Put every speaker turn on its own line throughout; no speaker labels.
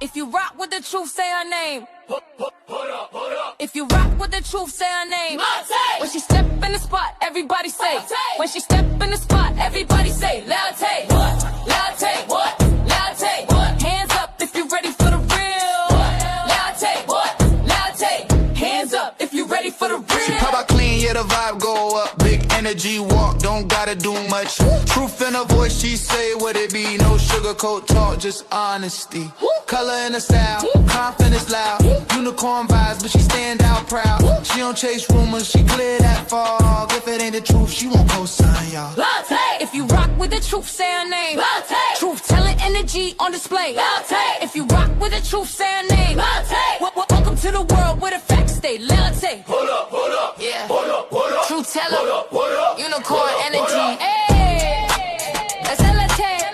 If you rock with the truth, say her name. Hold up. If you rock with the truth, say her name. Latte. When she step in the spot, everybody say. Latte. When she step in the spot, everybody say. Latte. What? Latte. What? Latte. What? Hands up if you ready for the real. What? Latte. What? Latte. Hands up if you ready for the real.
She pop out clean, yeah, the vibe go up. Big energy walk, don't gotta do much. Truth in her voice, she say what it be. No sugarcoat talk, just honesty. Color in the style, confidence loud. Unicorn vibes, but she stand out proud. She don't chase rumors, she clear that fog. If it ain't the truth, she won't co-sign y'all.
Latte. If you rock with the truth, say her name. Latte. Truth telling energy on display. Latte. If you rock with the truth, say her name. Latte. Welcome to the world where the facts stay. Latte.
Hold up.
Yeah.
Hold up.
Truth telling.
Hold up.
Unicorn energy. Hey. That's latte.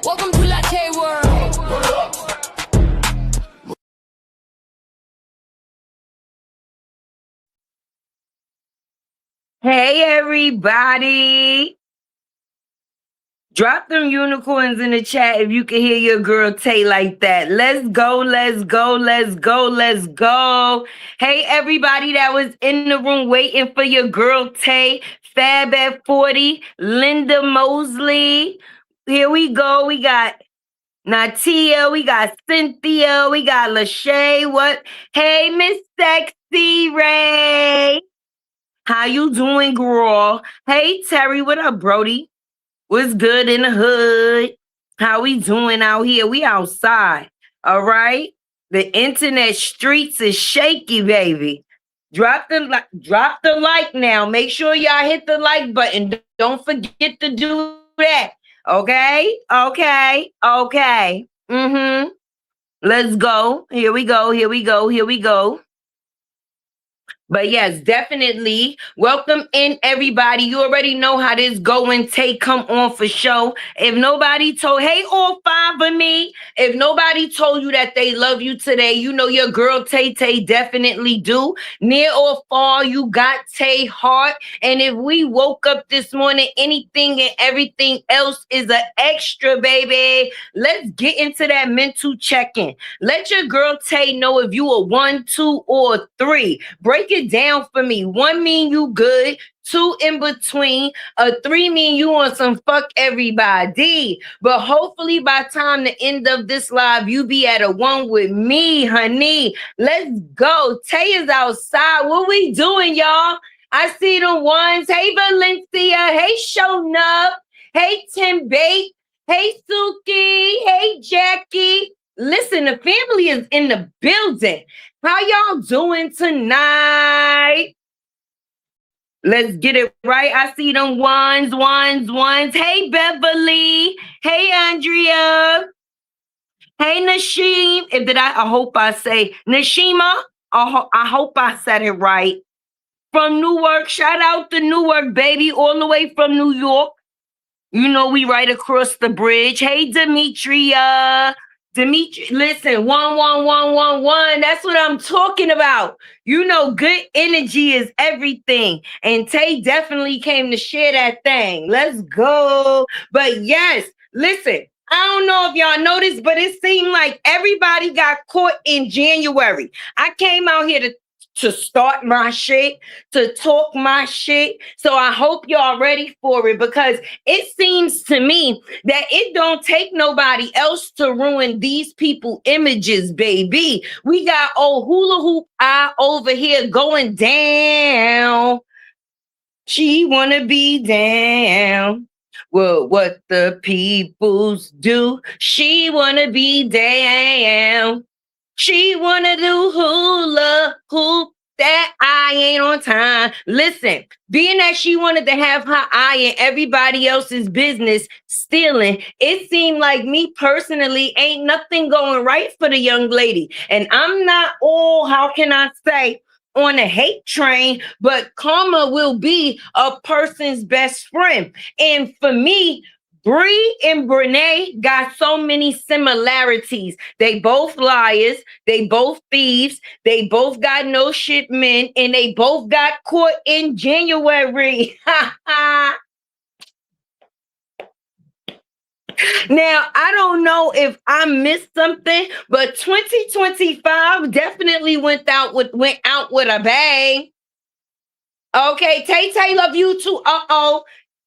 Welcome to latte world.
Hey everybody, drop them unicorns in the chat if you can hear your girl Tay like that. Let's go. Hey everybody that was in the room waiting for your girl Tay, Fab at 40, Linda Mosley. Here we go. We got Natia, we got Cynthia, we got Lachey. What? Hey, Miss Sexy Ray. How you doing, girl? Hey, Terry, what up, Brody? What's good in the hood? How we doing out here? We outside, all right? The internet streets is shaky, baby. Drop the like now. Make sure y'all hit the like button. Don't forget to do that, okay? Let's go. Here we go. But yes, definitely. Welcome in, everybody. You already know how this go and take come on for show. If nobody told, hey, all five of me, if nobody told you that they love you today, you know your girl Tay Tay definitely do. Near or far, you got Tay heart. And if we woke up this morning, anything and everything else is an extra, baby. Let's get into that mental check-in. Let your girl Tay know if you a 1, 2, or 3. Break it down for me. 1 mean you good, 2 in between, a 3 mean you on some fuck everybody. But hopefully by time the end of this live, you be at a 1 with me, honey. Let's go. Tay is outside. What we doing, y'all? I see the ones. Hey, Valencia. Hey, Shownup. Hey, Tim Bate. Hey, Suki. Hey, Jackie. Listen, the family is in the building. How y'all doing tonight? Let's get it right. I see them ones. Hey, Beverly. Hey, Andrea. Hey, Nashim. I hope I say Nashima. I hope I said it right. From Newark. Shout out to Newark, baby. All the way from New York. You know we right across the bridge. Hey, Demetria. Listen, 1. That's what I'm talking about. You know, good energy is everything. And Tay definitely came to share that thing. Let's go. But yes, listen, I don't know if y'all noticed, but it seemed like everybody got caught in January. I came out here to start my shit, to talk my shit. So I hope y'all ready for it, because it seems to me that it don't take nobody else to ruin these people images, baby. We got old hula hoop eye over here going down. She wanna be down. Well, what the peoples do. She wanna be down. She wanna do hula hoop. That eye ain't on time. Listen, being that she wanted to have her eye in everybody else's business stealing, it seemed like me personally ain't nothing going right for the young lady. And I'm not all, how can I say, on a hate train, but karma will be a person's best friend. And for me, Bree and Brenay got so many similarities. They both liars, they both thieves, they both got no shit men, and they both got caught in January. Now, I don't know if I missed something, but 2025 definitely went out with a bang. Okay, Tay love you too.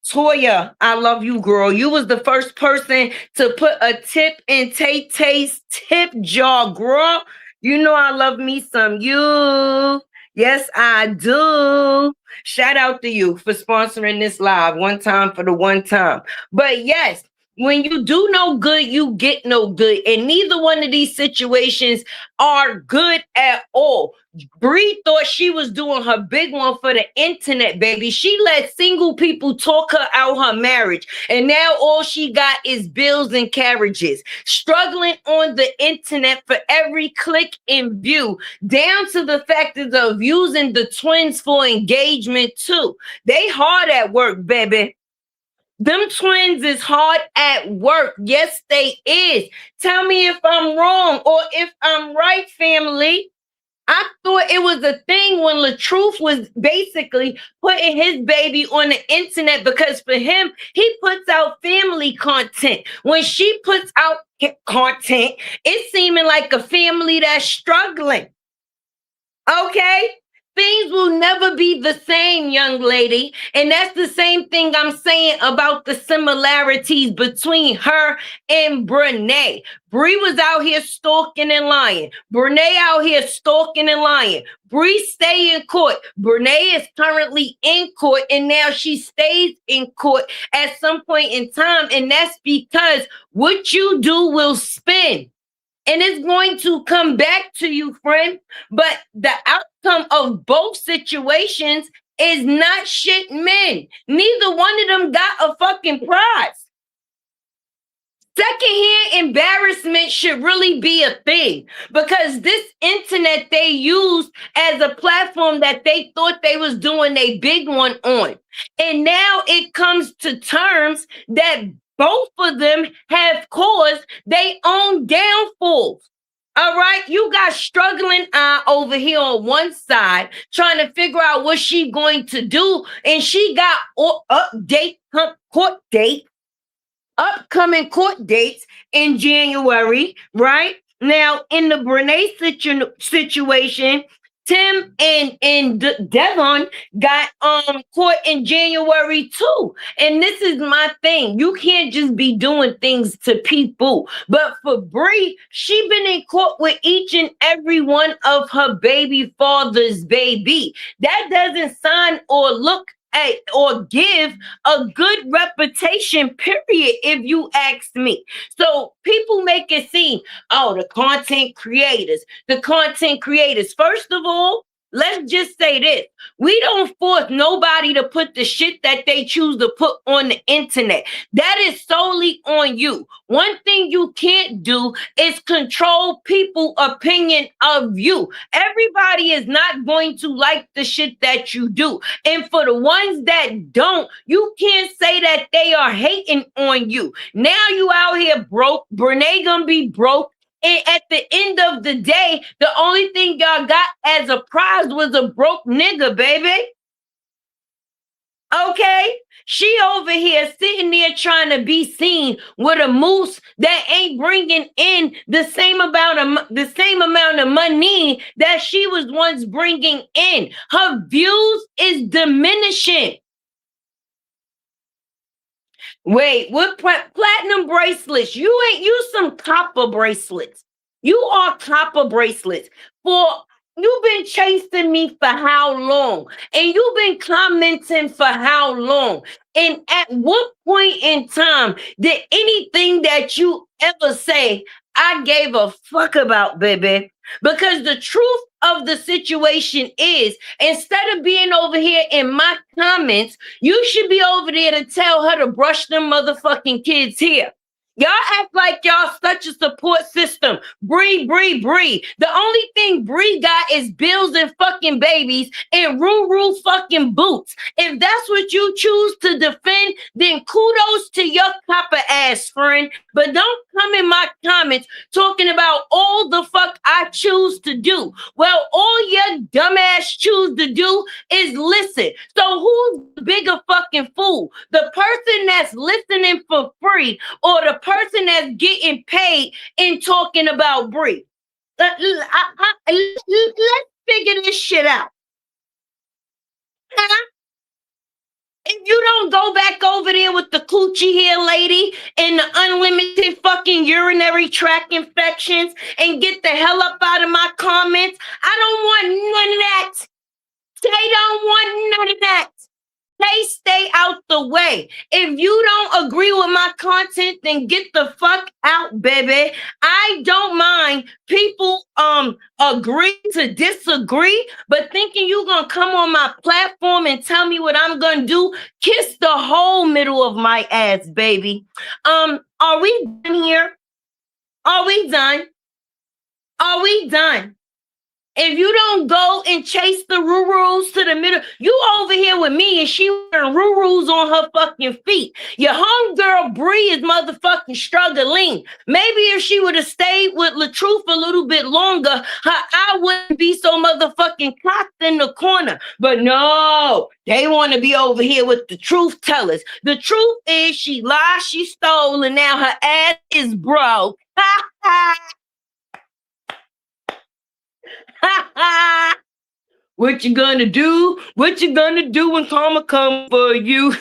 Toya, I love you, girl. You was the first person to put a tip in Tay's tip jar, girl. You know I love me some you. Yes, I do. Shout out to you for sponsoring this live one time for the one time. But yes, when you do no good, you get no good. And neither one of these situations are good at all. Bree thought she was doing her big one for the internet, baby. She let single people talk her out her marriage. And now all she got is bills and carriages. Struggling on the internet for every click and view, down to the fact of using the twins for engagement too. They hard at work, baby. Them twins is hard at work. Yes, they is. Tell me if I'm wrong or if I'm right, family. I thought it was a thing when LaTruth was basically putting his baby on the internet because for him, he puts out family content. When she puts out content, it's seeming like a family that's struggling. Okay? Things will never be the same, young lady. And that's the same thing I'm saying about the similarities between her and Brenay. Bree was out here stalking and lying. Brenay out here stalking and lying. Bree stay in court. Brenay is currently in court, and now she stays in court at some point in time. And that's because what you do will spin. And it's going to come back to you, friend. But the outcome of both situations is not shit men. Neither one of them got a fucking prize. Secondhand embarrassment should really be a thing because this internet they used as a platform that they thought they was doing a big one on. And now it comes to terms that both of them have caused their own downfalls. All right, you got struggling over here on one side trying to figure out what she going to do, and she got upcoming court dates in January, right? Now, in the Brenay situation, Tim and Devon got court in January too. And this is my thing. You can't just be doing things to people. But for Bree, she been in court with each and every one of her baby father's baby. That doesn't sign or look or give a good reputation, period, if you ask me. So people make it seem, oh, the content creators. First of all, let's just say this. We don't force nobody to put the shit that they choose to put on the internet. That is solely on you. One thing you can't do is control people's opinion of you. Everybody is not going to like the shit that you do. And for the ones that don't, you can't say that they are hating on you. Now you out here broke. Brenay gonna be broke. And at the end of the day, the only thing y'all got as a prize was a broke nigga, baby. Okay? She over here sitting there trying to be seen with a moose that ain't bringing in the same amount of money that she was once bringing in. Her views is diminishing. Wait, what platinum bracelets? You ain't use some copper bracelets. You are copper bracelets. You've been chasing me for how long? And you've been commenting for how long? And at what point in time did anything that you ever say, I gave a fuck about, baby? Because the truth of the situation is, instead of being over here in my comments, you should be over there to tell her to brush them motherfucking kids here. Y'all act like y'all such a support system. Bree. The only thing Bree got is bills and fucking babies and Ruru fucking boots. If that's what you choose to defend, then kudos to your copper ass friend. But don't come in my comments talking about all the fuck I choose to do. Well, all your dumbass choose to do is listen. So who's the bigger fucking fool? The person that's listening for free or the person that's getting paid and talking about Bree. Let's figure this shit out. Huh? If you don't go back over there with the coochie hair lady and the unlimited fucking urinary tract infections and get the hell up out of my comments, I don't want none of that. They don't want none of that. They stay out the way. If you don't agree with my content, then get the fuck out, baby. I don't mind people agree to disagree, but thinking you gonna come on my platform and tell me what I'm gonna do, kiss the whole middle of my ass, baby. Are we done here? Are we done? Are we done? If you don't go and chase the Rurus to the middle, you over here with me and she wearing Rurus on her fucking feet. Your homegirl Bree is motherfucking struggling. Maybe if she would have stayed with LaTruth a little bit longer, her eye wouldn't be so motherfucking cocked in the corner. But no, they want to be over here with the truth tellers. The truth is she lied, she stole, and now her ass is broke. Ha ha. What you gonna do? What you gonna do when karma come for you?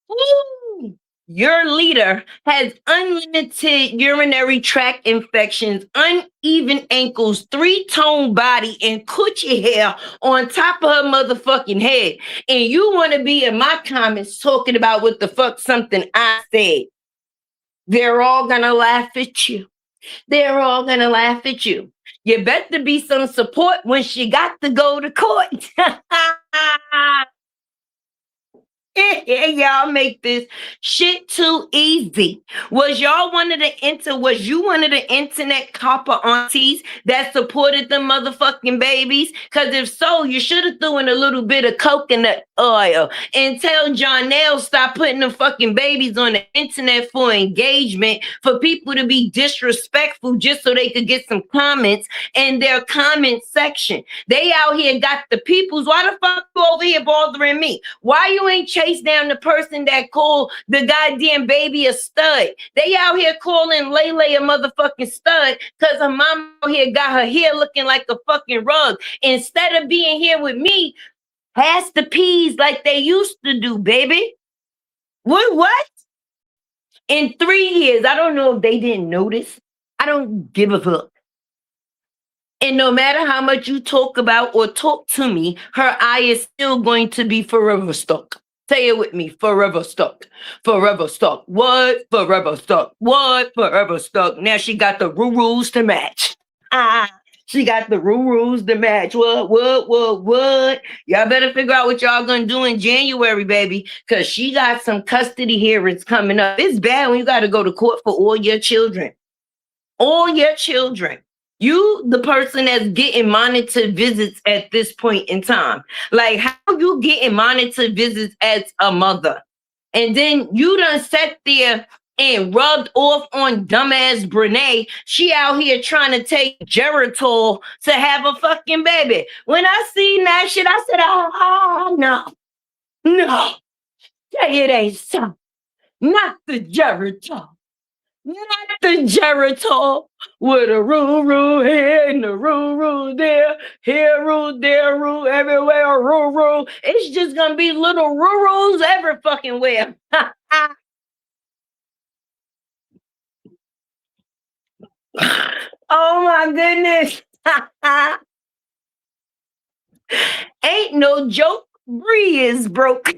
Woo! Your leader has unlimited urinary tract infections, uneven ankles, 3-tone body, and coochie hair on top of her motherfucking head. And you want to be in my comments talking about what the fuck something I said. They're all gonna laugh at you. They're all gonna laugh at you. You better be some support when she got to go to court. Y'all make this shit too easy. Was you one of the internet copper aunties that supported the motherfucking babies? Because if so, you should have threw in a little bit of coconut oil and tell Jonelle stop putting the fucking babies on the internet for engagement, for people to be disrespectful just so they could get some comments in their comment section. They out here got the peoples. Why the fuck you over here bothering me? Why you ain't chase down the person that called the goddamn baby a stud? They out here calling Lele a motherfucking stud because her mom out here got her hair looking like a fucking rug. Instead of being here with me, pass the peas like they used to do, baby. What? In 3 years, I don't know if they didn't notice. I don't give a fuck. And no matter how much you talk about or talk to me, her eye is still going to be forever stuck. Say it with me, forever stuck. Forever stuck. What? Forever stuck. What? Forever stuck. Now she got the rules to match. She got the rules to match. What? Y'all better figure out what y'all gonna do in January, baby, because she got some custody hearings coming up. It's bad when you got to go to court for all your children. All your children. You, the person that's getting monitored visits at this point in time. Like, how you getting monitored visits as a mother? And then you done sat there and rubbed off on dumbass Brenay. She out here trying to take Geritol to have a fucking baby. When I seen that shit, I said, oh no. Say it ain't so. Not the Geritol. Not the Geritol with a rule here and the rule there, here rule, there rule, everywhere, rule. It's just gonna be little rules every fucking where. Oh my goodness. Ain't no joke. Bree is broke.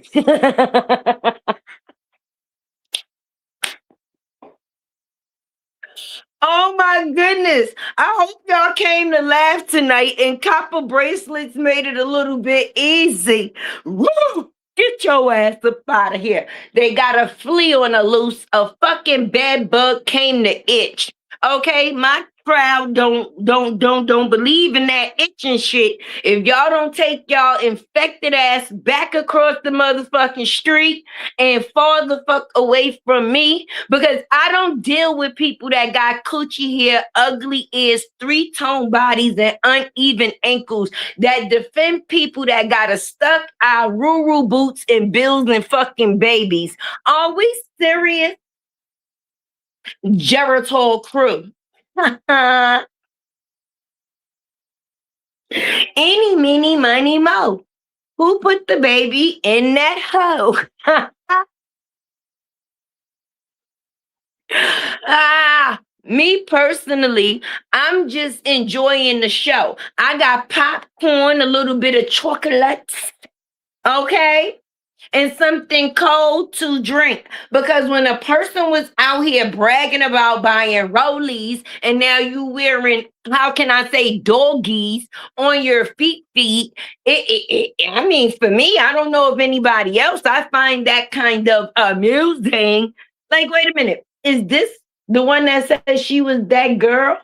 Oh my goodness. I hope y'all came to laugh tonight and copper bracelets made it a little bit easy. Woo! Get your ass up out of here. They got a flea on a loose. A fucking bed bug came to itch. Okay, my crowd don't believe in that itching shit, if y'all don't take y'all infected ass back across the motherfucking street and far the fuck away from me, because I don't deal with people that got coochie hair, ugly ears, three-tone bodies, and uneven ankles, that defend people that got a stuck eye, Ruru boots, and bills and fucking babies. Are we serious? Geritol crew. Eeny, meeny, miny, mo. Who put the baby in that hoe? Me personally, I'm just enjoying the show. I got popcorn, a little bit of chocolate, okay? And something cold to drink. Because when a person was out here bragging about buying rollies and now you wearing, how can I say, doggies on your feet, I mean, for me, I don't know if anybody else, I find that kind of amusing. Like, wait a minute, is this the one that says she was that girl?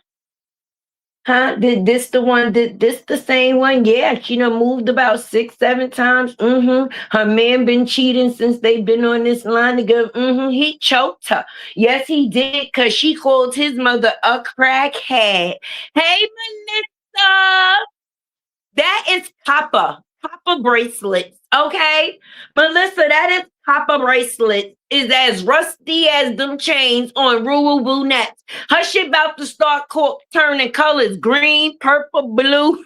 Huh? Did this the one? Did this the same one? Yeah, she done moved about 6, 7 times. Her man been cheating since they been on this line together. He choked her. Yes, he did, because she called his mother a crackhead. Hey, Melissa. That is Papa bracelets, okay? Melissa, that is Papa bracelets. Is as rusty as them chains on Ruru Boo nets. Her shit about to start turning colors: green, purple, blue.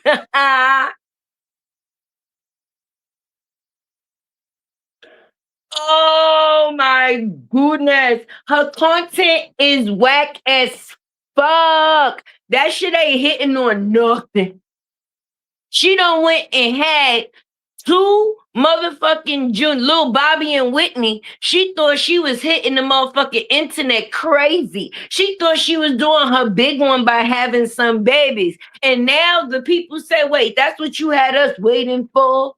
Oh my goodness. Her content is whack as fuck. That shit ain't hitting on nothing. She done went and had 2 motherfucking Lil Bobby and Whitney. She thought she was hitting the motherfucking internet crazy. She thought she was doing her big one by having some babies. And now the people say, wait, that's what you had us waiting for?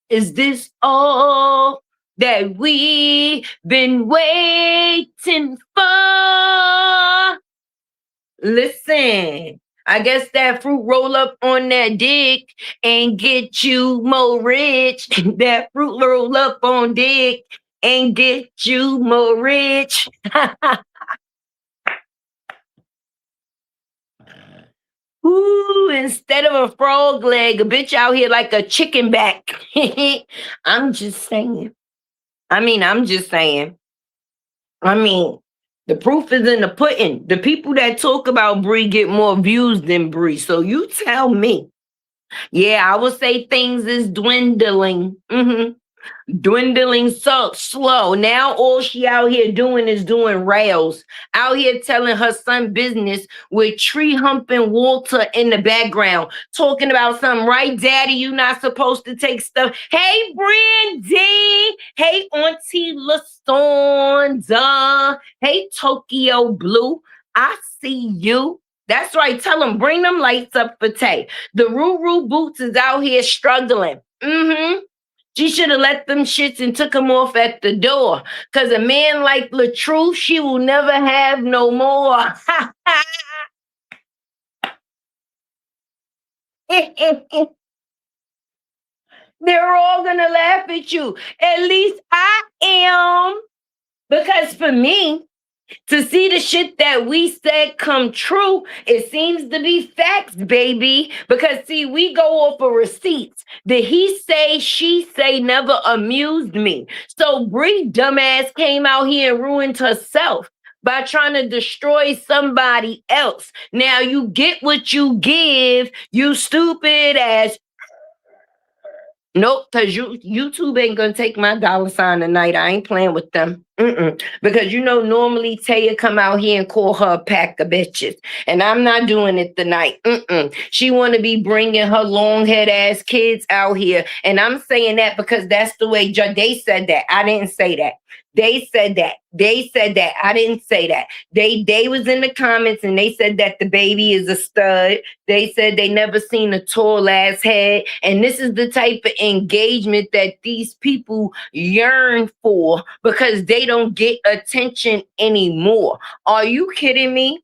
Is this all that we been waiting for? Listen, I guess that fruit roll up on that dick and get you more rich. That fruit roll up on dick and get you more rich. Ooh, instead of a frog leg, a bitch out here like a chicken back. I'm just saying. I'm just saying. The proof is in the pudding. The people that talk about Bree get more views than Bree. So you tell me. Yeah, I will say things is dwindling. Dwindling so slow. Now all she out here doing is doing rails. Out here telling her son business with tree humping Walter in the background. Talking about something, right, Daddy? You not supposed to take stuff. Hey, Brandy. Hey, Auntie LaSonda. Hey, Tokyo Blue. I see you. That's right. Tell them, bring them lights up for Tay. The Ruru Boots is out here struggling. She should have let them shits and took them off at the door. Because a man like LaTruth, she will never have no more. They're all going to laugh at you. At least I am. Because for me, to see the shit that we said come true, it seems to be facts, baby. Because see, we go off of receipts. The he say, she say never amused me. So Bree dumbass came out here and ruined herself by trying to destroy somebody else. Now you get what you give, you stupid ass. Nope, because YouTube ain't gonna take my $sign tonight. I ain't playing with them. Because normally Taya come out here and call her a pack of bitches, and I'm not doing it tonight. She want to be bringing her long head ass kids out here, and I'm saying that because that's the way they said that. I didn't say that. They said that. They said that. I didn't say that. They was in the comments and they said that the baby is a stud. They said they never seen a tall ass head. And this is the type of engagement that these people yearn for because they don't get attention anymore. Are you kidding me?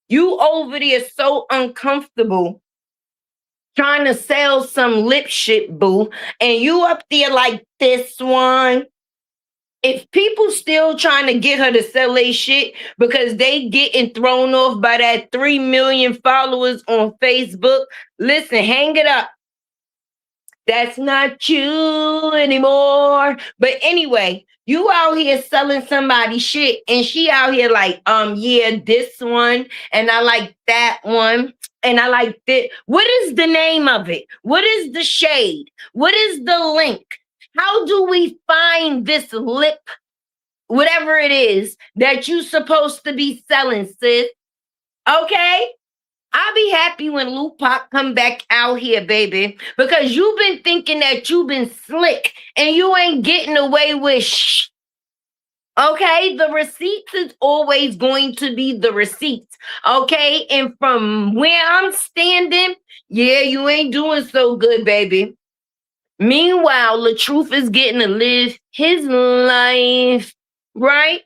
You over there so uncomfortable trying to sell some lip shit, boo, and you up there like this one. If people still trying to get her to sell a shit because they getting thrown off by that 3 million followers on Facebook, listen, hang it up. That's not you anymore. But anyway, you out here selling somebody shit, and she out here like, yeah, this one, and I like that one, and I like this. What is the name of it? What is the shade? What is the link? How do we find this lip, whatever it is that you supposed to be selling, sis? Okay? I'll be happy when Lupac come back out here, baby, because you've been thinking that you've been slick and you ain't getting away with shh. Okay, the receipts is always going to be the receipts. Okay, and from where I'm standing, yeah, you ain't doing so good, baby. Meanwhile, the truth is getting to live his life, right?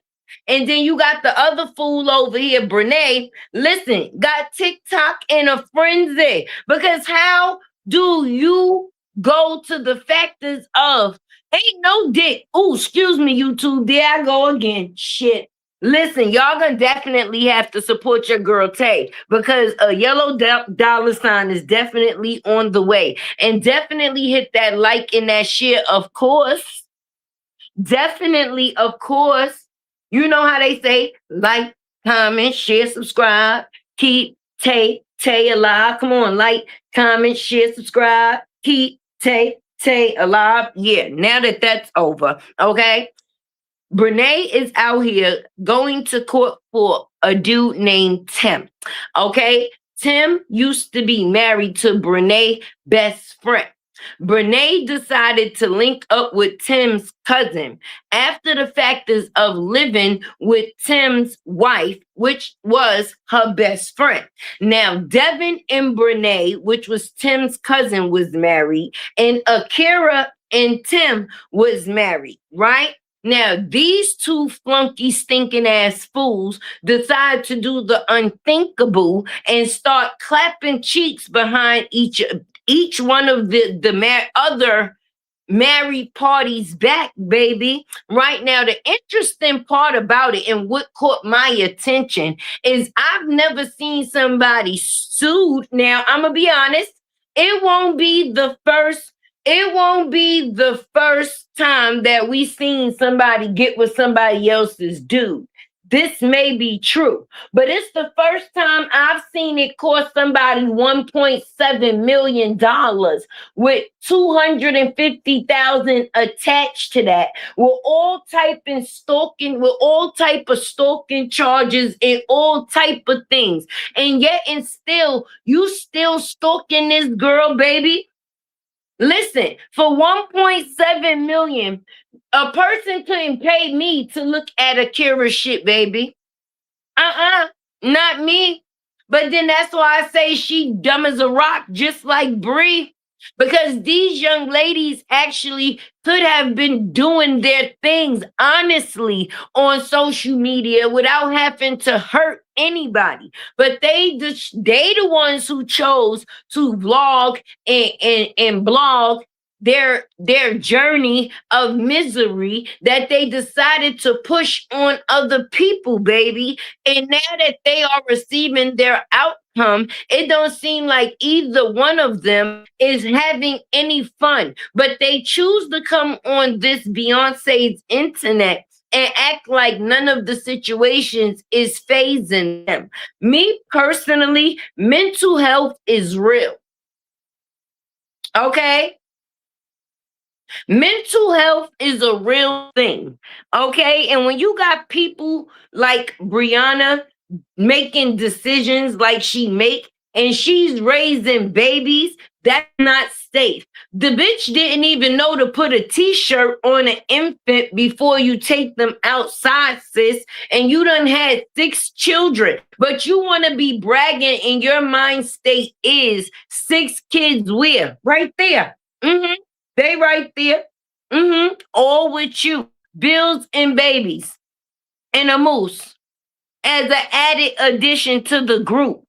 And then you got the other fool over here, Brenay. Listen, got TikTok in a frenzy. Because how do you go to the factors of ain't no dick? Oh, excuse me, YouTube. There I go again. Shit. Listen, y'all gonna definitely have to support your girl Tay because a yellow dollar sign is definitely on the way. And definitely hit that like and that share, of course. Definitely, of course. You know how they say like, comment, share, subscribe, keep Tay alive. Come on, like, comment, share, subscribe, keep Tay alive. Yeah, now that that's over, okay? Brenay is out here going to court for a dude named Tim. Okay? Tim used to be married to Brenay's best friend. Brenay decided to link up with Tim's cousin after the factors of living with Tim's wife, which was her best friend. Now, Devin and Brenay, which was Tim's cousin, was married, and Akira and Tim was married, right? Now, these two flunky stinking ass fools decide to do the unthinkable and start clapping cheeks behind each one of the other married parties back, baby. Right now, the interesting part about it and what caught my attention is I've never seen somebody sued. Now, I'm gonna be honest, it won't be the first time that we seen somebody get with somebody else's dude. This may be true, but it's the first time I've seen it cost somebody $1.7 million with 250,000 attached to that, with all type of stalking charges and all type of things. And yet and still, you still stalking this girl, baby. Listen, for 1.7 million, a person couldn't pay me to look at Akira's shit, baby. Not me. But then that's why I say she dumb as a rock, just like Bree. Because these young ladies actually could have been doing their things honestly on social media without having to hurt anybody. But they the ones who chose to vlog and blog their journey of misery that they decided to push on other people, baby. And now that they are receiving their outcome, it don't seem like either one of them is having any fun. But they choose to come on this Beyonce's internet and act like none of the situations is phasing them. Me personally, mental health is real. Okay? Mental health is a real thing, okay? And when you got people like Briana making decisions like she make, and she's raising babies, that's not safe. The bitch didn't even know to put a t-shirt on an infant before you take them outside, sis. And you done had 6 children, but you want to be bragging, and your mind state is 6 kids where? Right there. They right there. All with you. Bills and babies. And a moose. as an added addition to the group.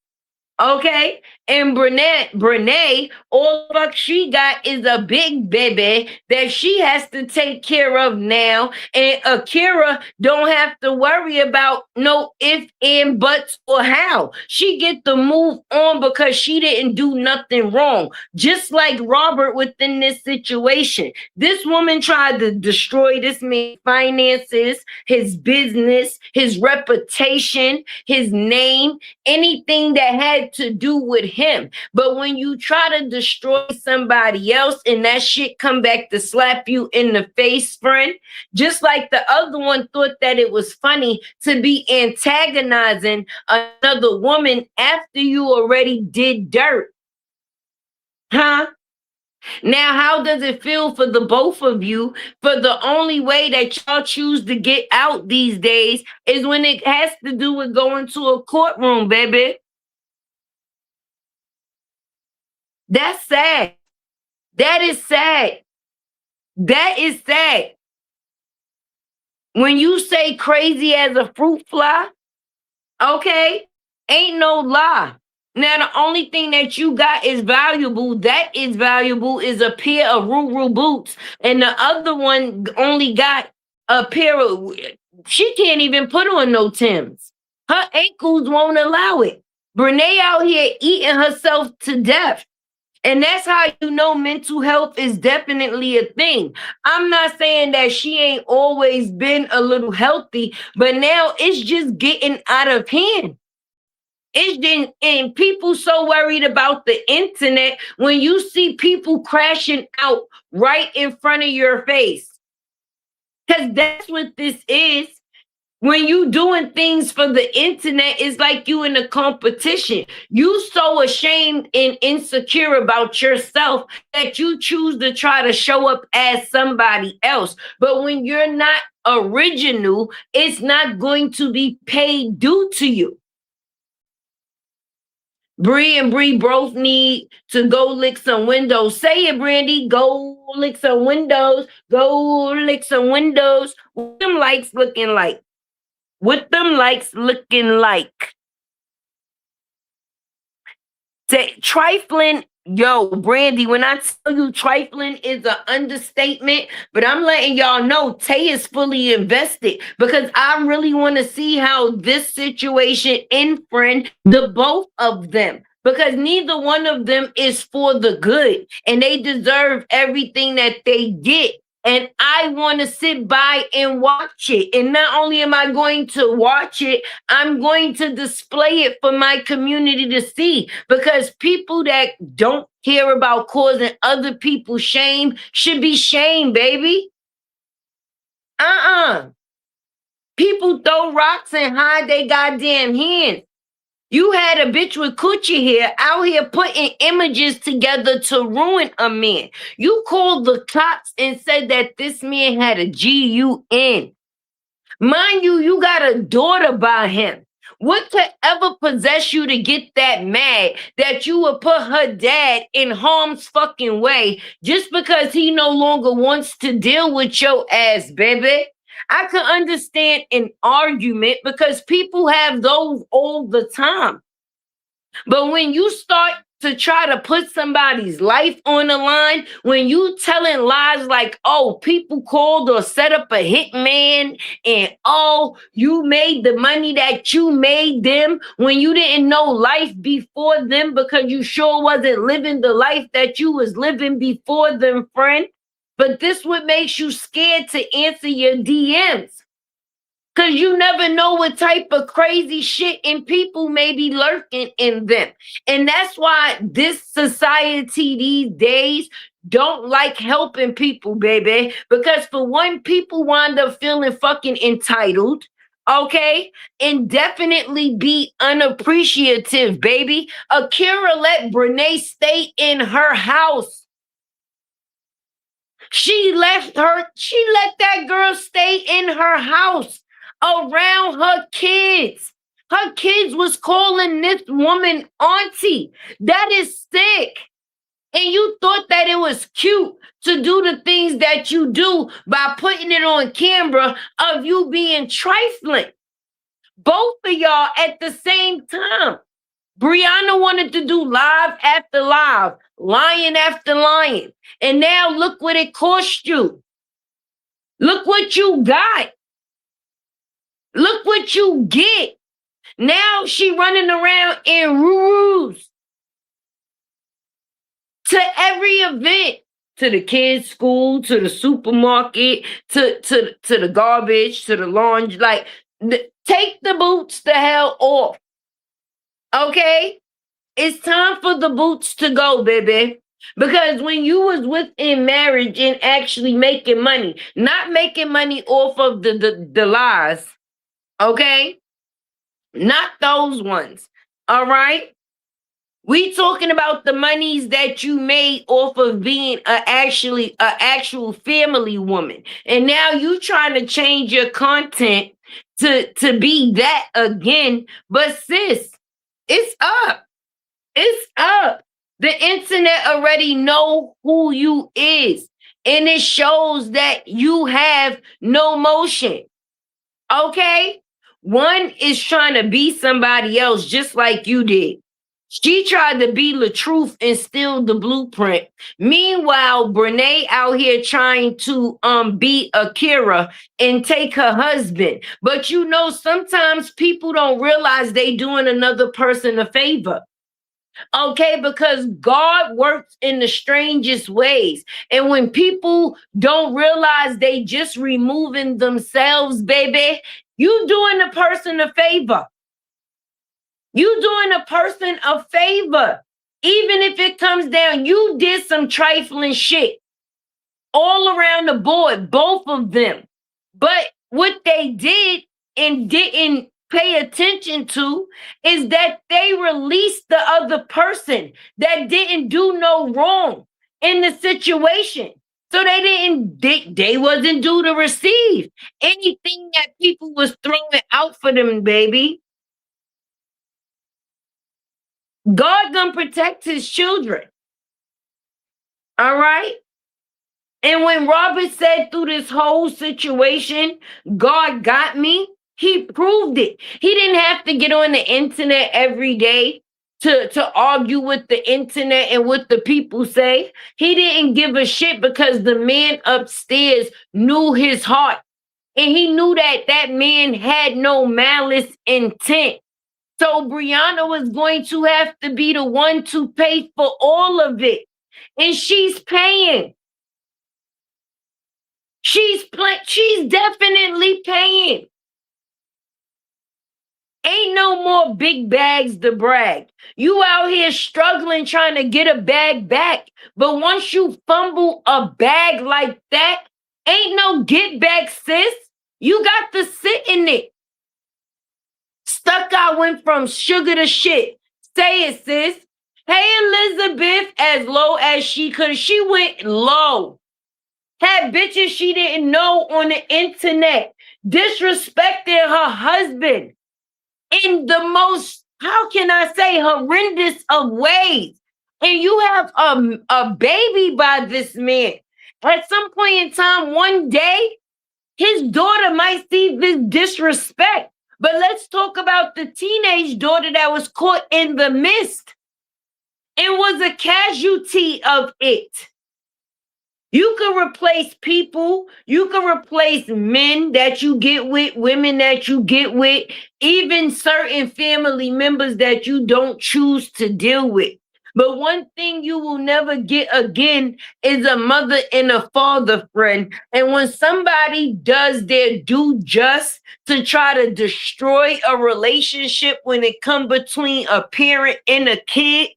Okay, and Brenay, all the fuck she got is a big baby that she has to take care of now, and Akira don't have to worry about no if, and, buts, or how. She get to move on because she didn't do nothing wrong. Just like Robert within this situation, this woman tried to destroy this man's finances, his business, his reputation, his name, anything that had to do with him. But when you try to destroy somebody else and that shit come back to slap you in the face, friend, just like the other one thought that it was funny to be antagonizing another woman after you already did dirt. Huh? Now, how does it feel for the both of you? For the only way that y'all choose to get out these days is when it has to do with going to a courtroom, baby. That's sad. That is sad. That is sad. When you say crazy as a fruit fly, okay, ain't no lie. Now, the only thing that you got is valuable. That is valuable is a pair of Ruru boots. And the other one only got a pair of, she can't even put on no Timbs. Her ankles won't allow it. Brenay out here eating herself to death. And that's how you know mental health is definitely a thing. I'm not saying that she ain't always been a little healthy, but now it's just getting out of hand. It's just, and people so worried about the internet when you see people crashing out right in front of your face. Because that's what this is. When you doing things for the internet, it's like you in a competition. You so ashamed and insecure about yourself that you choose to try to show up as somebody else. But when you're not original, it's not going to be paid due to you. Bree and Bree both need to go lick some windows. Say it, Brandy. Go lick some windows. Go lick some windows. What them likes looking like? What them likes looking like? Say trifling, yo, Brandy, when I tell you trifling is an understatement, but I'm letting y'all know Tay is fully invested because I really want to see how this situation ends, friend, the both of them. Because neither one of them is for the good and they deserve everything that they get. And I want to sit by and watch it. And not only am I going to watch it, I'm going to display it for my community to see. Because people that don't care about causing other people shame should be shamed, baby. People throw rocks and hide their goddamn hands. You had a bitch with coochie hair out here putting images together to ruin a man. You called the cops and said that this man had a GUN. Mind you, you got a daughter by him. What could ever possess you to get that mad that you would put her dad in harm's fucking way just because he no longer wants to deal with your ass, baby? I can understand an argument because people have those all the time. But when you start to try to put somebody's life on the line, when you telling lies like, oh, people called or set up a hitman and, oh, you made the money that you made them when you didn't know life before them because you sure wasn't living the life that you was living before them, friend. But this what makes you scared to answer your DMs. Because you never know what type of crazy shit and people may be lurking in them. And that's why this society these days don't like helping people, baby. Because for one, people wind up feeling fucking entitled. Okay? And definitely be unappreciative, baby. Akira let Brenay stay in her house. She let that girl stay in her house around her kids. Her kids was calling this woman auntie. That is sick. And you thought that it was cute to do the things that you do by putting it on camera of you being trifling. Both of y'all at the same time. Briana wanted to do live after live, lion after lion. And now look what it cost you. Look what you got. Look what you get. Now she running around in Rurus to every event, to the kids' school, to the supermarket, to the garbage, to the laundry. Like, take the boots the hell off. Okay? It's time for the boots to go, baby. Because when you was within marriage and actually making money, not making money off of the lies, okay? Not those ones, all right? We talking about the monies that you made off of being a actual family woman. And now you trying to change your content to be that again. But sis, it's up. It's up. The internet already know who you is. And it shows that you have no motion. Okay? One is trying to be somebody else just like you did. She tried to be the truth and steal the blueprint. Meanwhile, Brenay out here trying to be Akira and take her husband. But you know, sometimes people don't realize they doing another person a favor. Okay, because God works in the strangest ways. And when people don't realize they just removing themselves, baby, you doing a person a favor. You doing a person a favor. Even if it comes down, you did some trifling shit all around the board, both of them. But what they did and didn't pay attention to is that they released the other person that didn't do no wrong in the situation. So they wasn't due to receive anything that people was throwing out for them, baby. God gonna protect his children. All right? And when Robert said through this whole situation, God got me, he proved it. He didn't have to get on the internet every day to argue with the internet and what the people say. He didn't give a shit because the man upstairs knew his heart. And he knew that that man had no malice intent. So Briana was going to have to be the one to pay for all of it. And she's paying. She's definitely paying. Ain't no more big bags to brag. You out here struggling trying to get a bag back. But once you fumble a bag like that, ain't no get back, sis. You got to sit in it. Stuck out went from sugar to shit. Say it, sis. Hey, Elizabeth, as low as she could. She went low. Had bitches she didn't know on the internet. Disrespected her husband in the most, how can I say, horrendous of ways. And you have a baby by this man. At some point in time, one day, his daughter might see this disrespect. But let's talk about the teenage daughter that was caught in the mist and was a casualty of it. You can replace people. You can replace men that you get with, women that you get with, even certain family members that you don't choose to deal with. But one thing you will never get again is a mother and a father friend. And when somebody does their due just to try to destroy a relationship when it comes between a parent and a kid,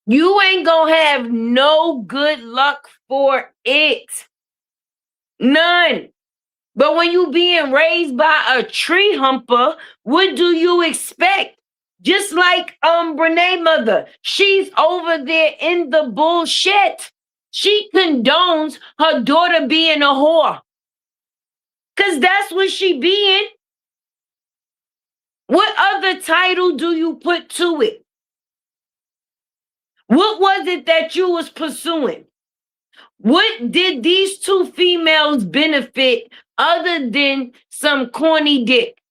you ain't gonna have no good luck for it. None. But when you being raised by a tree humper, what do you expect? Just like Brenay mother, she's over there in the bullshit. She condones her daughter being a whore. Cause that's what she being. What other title do you put to it? What was it that you was pursuing? What did these two females benefit other than some corny dick?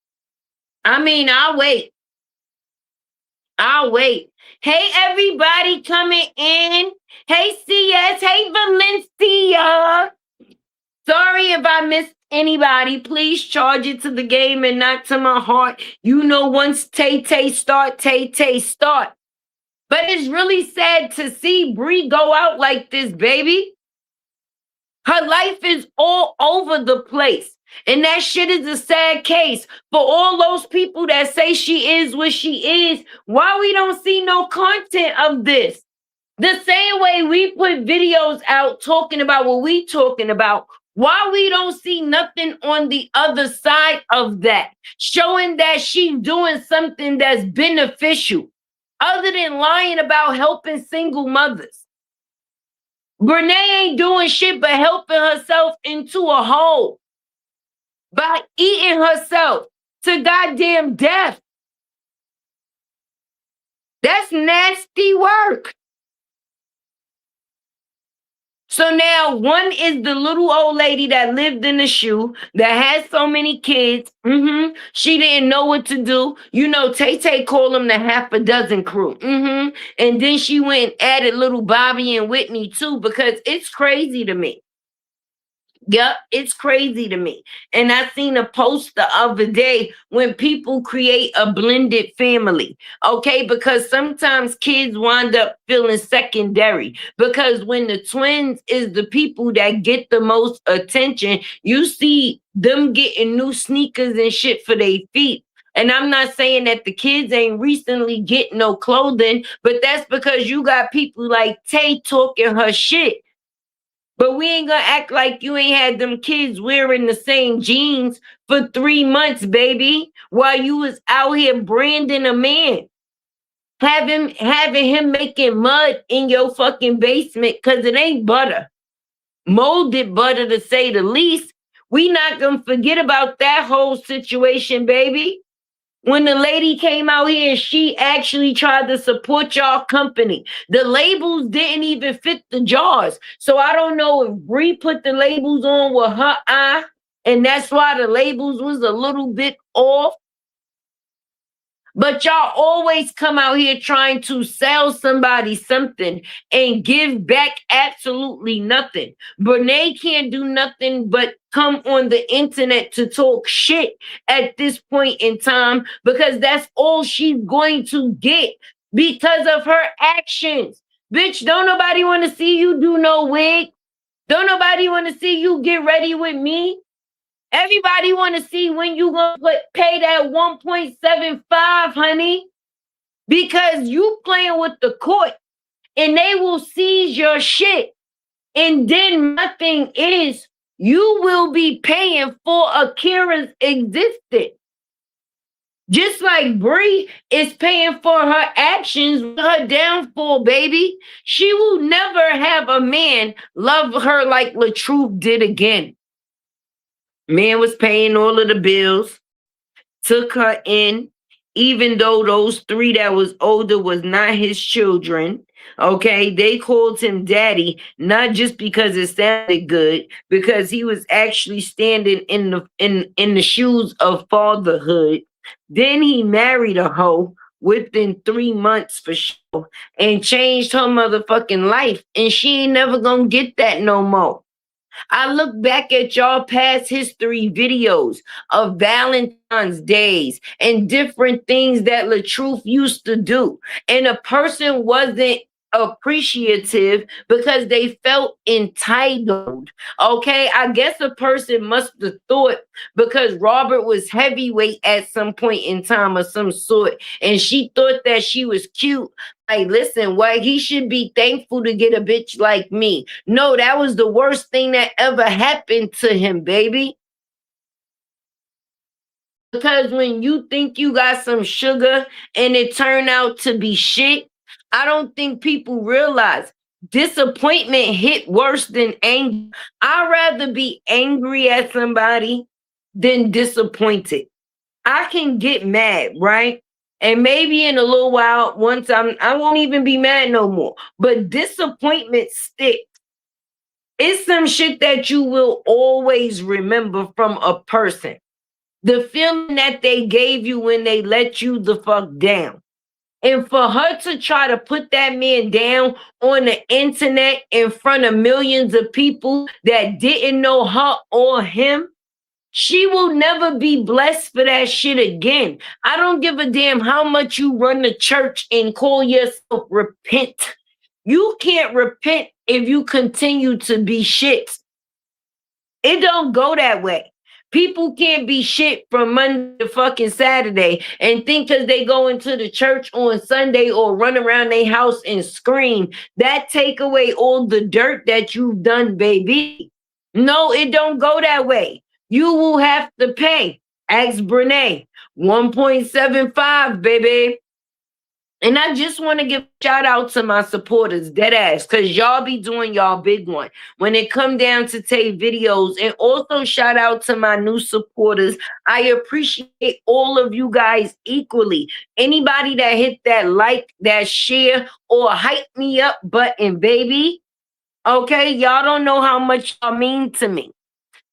I mean, I'll wait. I'll wait. Hey, everybody coming in. Hey, CS. Hey, Valencia. Sorry if I missed anybody. Please charge it to the game and not to my heart. You know, once Tay-Tay start, Tay-Tay start. But it's really sad to see Bree go out like this, baby. Her life is all over the place. And that shit is a sad case. For all those people that say she is what she is, why we don't see no content of this? The same way we put videos out talking about what we talking about, why we don't see nothing on the other side of that, showing that she's doing something that's beneficial, other than lying about helping single mothers. Brenay ain't doing shit but helping herself into a hole by eating herself to goddamn death. That's nasty work. So now one is the little old lady that lived in the shoe that has so many kids. She didn't know what to do. You know, Tay-Tay called them the half a dozen crew. And then she went and added little Bobby and Whitney too, because it's crazy to me. Yep, it's crazy to me. And I seen a post the other day when people create a blended family, okay? Because sometimes kids wind up feeling secondary. Because when the twins is the people that get the most attention, you see them getting new sneakers and shit for their feet. And I'm not saying that the kids ain't recently getting no clothing, but that's because you got people like Tay talking her shit. But we ain't gonna act like you ain't had them kids wearing the same jeans for 3 months, baby, while you was out here branding a man. Having him making mud in your fucking basement because it ain't butter. Molded butter, to say the least. We not gonna forget about that whole situation, baby. When the lady came out here and she actually tried to support y'all company, the labels didn't even fit the jars. So I don't know if Bree put the labels on with her eye, and that's why the labels was a little bit off. But y'all always come out here trying to sell somebody something and give back absolutely nothing. Brenay can't do nothing but come on the internet to talk shit at this point in time, because that's all she's going to get because of her actions. Bitch, don't nobody want to see you do no wig. Don't nobody want to see you get ready with me. Everybody want to see when you gonna pay that 1.75, honey, because you playing with the court and they will seize your shit. And then my thing is, you will be paying for Akira's existence. Just like Bree is paying for her actions, her downfall, baby. She will never have a man love her like LaTruth did again. Man was paying all of the bills, took her in, even though those 3 that was older was not his children. Okay, they called him daddy, not just because it sounded good, because he was actually standing in the shoes of fatherhood. Then he married a hoe within 3 months for sure and changed her motherfucking life, and she ain't never gonna get that no more. I look back at y'all past history videos of Valentine's days and different things that LaTruth used to do. And a person wasn't appreciative because they felt entitled. Okay, I guess a person must have thought because Robert was heavyweight at some point in time of some sort, and she thought that she was cute. Like, listen, why he should be thankful to get a bitch like me. No, that was the worst thing that ever happened to him, baby. Because when you think you got some sugar and it turned out to be shit, I don't think people realize disappointment hit worse than anger. I'd rather be angry at somebody than disappointed. I can get mad, right? And maybe in a little while, once I won't even be mad no more. But disappointment sticks. It's some shit that you will always remember from a person. The feeling that they gave you when they let you the fuck down. And for her to try to put that man down on the internet in front of millions of people that didn't know her or him, she will never be blessed for that shit again. I don't give a damn how much you run the church and call yourself repent. You can't repent if you continue to be shit. It don't go that way. People can't be shit from Monday to fucking Saturday and think because they go into the church on Sunday or run around their house and scream, that take away all the dirt that you've done, baby. No, it don't go that way. You will have to pay. Ask Brenay. 1.75, baby. And I just want to give a shout out to my supporters, dead ass, because y'all be doing y'all big one when it come down to take videos. And also shout out to my new supporters. I appreciate all of you guys equally. Anybody that hit that like, that share, or hype me up button, baby. Okay, y'all don't know how much y'all mean to me.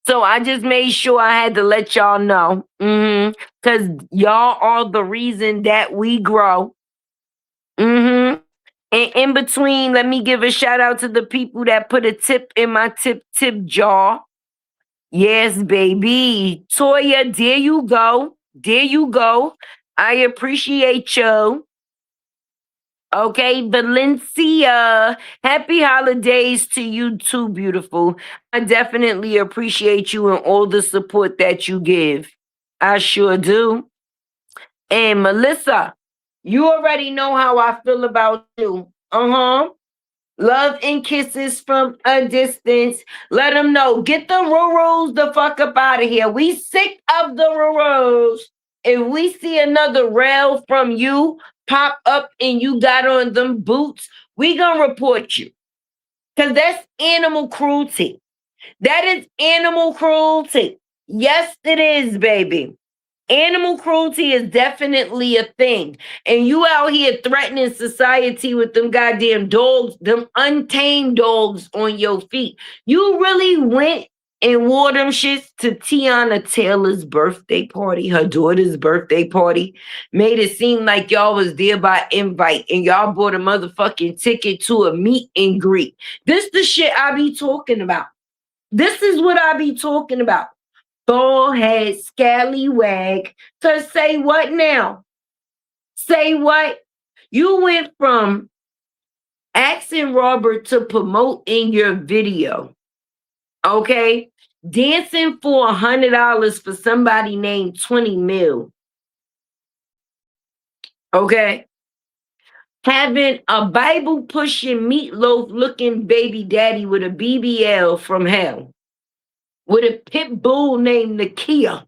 So I just made sure I had to let y'all know. Because y'all are the reason that we grow. And in between, let me give a shout out to the people that put a tip in my tip jar. Yes, baby. Toya, there you go. There you go. I appreciate you. Okay, Valencia. Happy holidays to you too, beautiful. I definitely appreciate you and all the support that you give. I sure do. And Melissa, you already know how I feel about you. Love and kisses from a distance. Let them know. Get the rules the fuck up out of here. We sick of the rules. If we see another rail from you pop up and you got on them boots, we gonna report you. Because that's animal cruelty. That is animal cruelty. Yes, it is, baby. Animal cruelty is definitely a thing. And you out here threatening society with them goddamn dogs, them untamed dogs on your feet. You really went and wore them shits to Tiana Taylor's birthday party, her daughter's birthday party. Made it seem like y'all was there by invite and y'all bought a motherfucking ticket to a meet and greet. This the shit I be talking about. This is what I be talking about. Bald head, scallywag. Cause say what now? Say what? You went from asking Robert to promote in your video, okay? Dancing for $100 for somebody named 20 mil. Okay? Having a Bible pushing meatloaf looking baby daddy with a BBL from hell. With a pit bull named Nakia.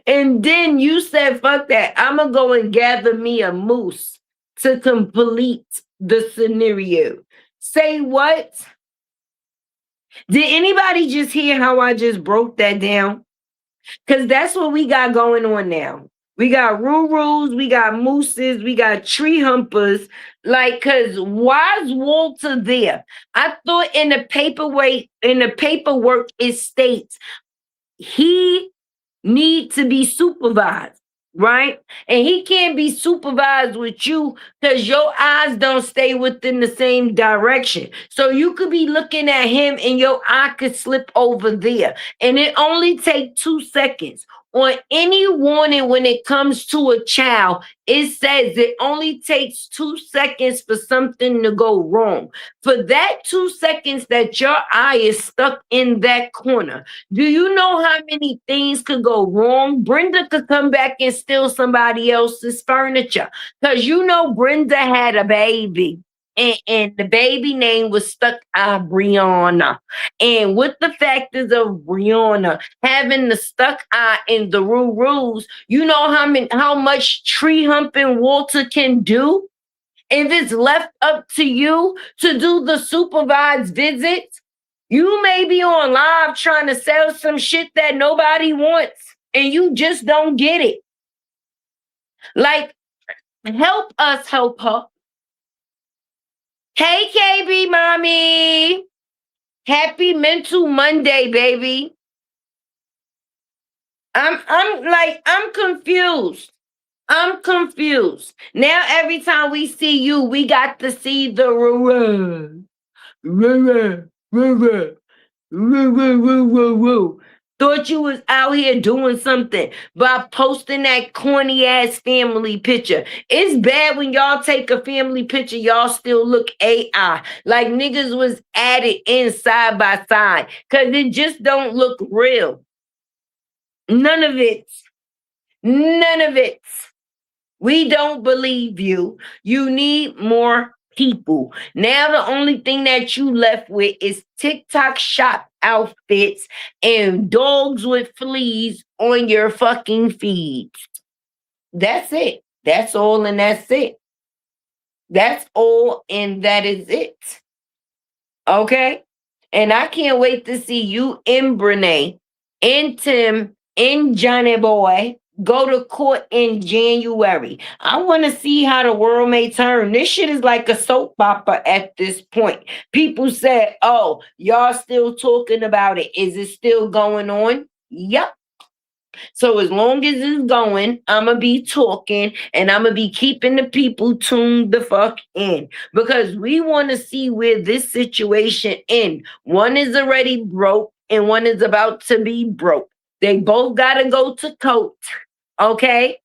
And then you said, fuck that. I'm going to go and gather me a moose to complete the scenario. Say what? Did anybody just hear how I just broke that down? Because that's what we got going on now. We got rules, we got mooses, we got tree humpers. Like, cause why's Walter there? I thought in the paperwork it states he need to be supervised, right? And he can't be supervised with you because your eyes don't stay within the same direction. So you could be looking at him and your eye could slip over there. And it only takes 2 seconds. On any warning when it comes to a child, it says it only takes 2 seconds for something to go wrong. For that 2 seconds that your eye is stuck in that corner, do you know how many things could go wrong? Brenda could come back and steal somebody else's furniture. Because you know Brenda had a baby. And the baby name was stuck on Briana. And with the factors of Briana having the stuck eye in the rules, you know how much tree humping Walter can do? If it's left up to you to do the supervised visits, you may be on live trying to sell some shit that nobody wants and you just don't get it. Like, help us help her. Hey, KB, mommy. Happy Mental Monday, baby. I'm confused. I'm confused. Now every time we see you, we got to see the thought you was out here doing something by posting that corny ass family picture. It's bad when y'all take a family picture, y'all still look AI. Like niggas was added in side by side. Cause it just don't look real. None of it. None of it. We don't believe you. You need more people. Now the only thing that you left with is TikTok shop outfits and dogs with fleas on your fucking feed. That's it. That's all and that's it. That's all and that is it. Okay? And I can't wait to see you in Brenay, in Tim, in Johnny Boy go to court in January. I want to see how the world may turn. This shit is like a soap opera at this point. People said, oh, y'all still talking about it. Is it still going on? Yep. So as long as it's going, I'ma be talking and I'ma be keeping the people tuned the fuck in because we want to see where this situation ends. One is already broke and one is about to be broke. They both gotta go to court, okay?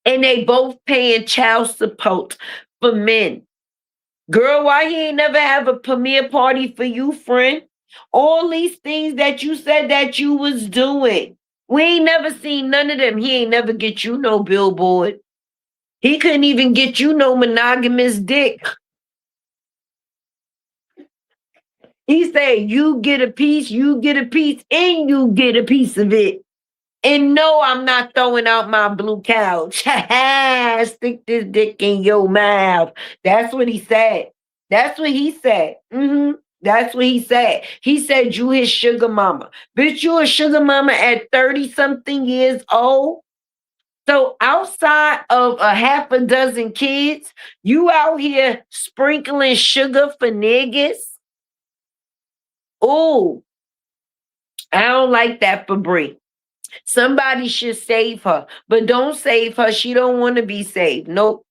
And they both paying child support for men. Girl, why he ain't never have a premiere party for you, friend? All these things that you said that you was doing. We ain't never seen none of them. He ain't never get you no billboard. He couldn't even get you no monogamous dick. He said, you get a piece, and you get a piece of it. And no, I'm not throwing out my blue couch. Stick this dick in your mouth. That's what he said. That's what he said. That's what he said. He said you his sugar mama. Bitch, you a sugar mama at 30-something years old. So outside of a half a dozen kids, you out here sprinkling sugar for niggas. Ooh, I don't like that for Brie. Somebody should save her, but don't save her. She don't want to be saved. Nope.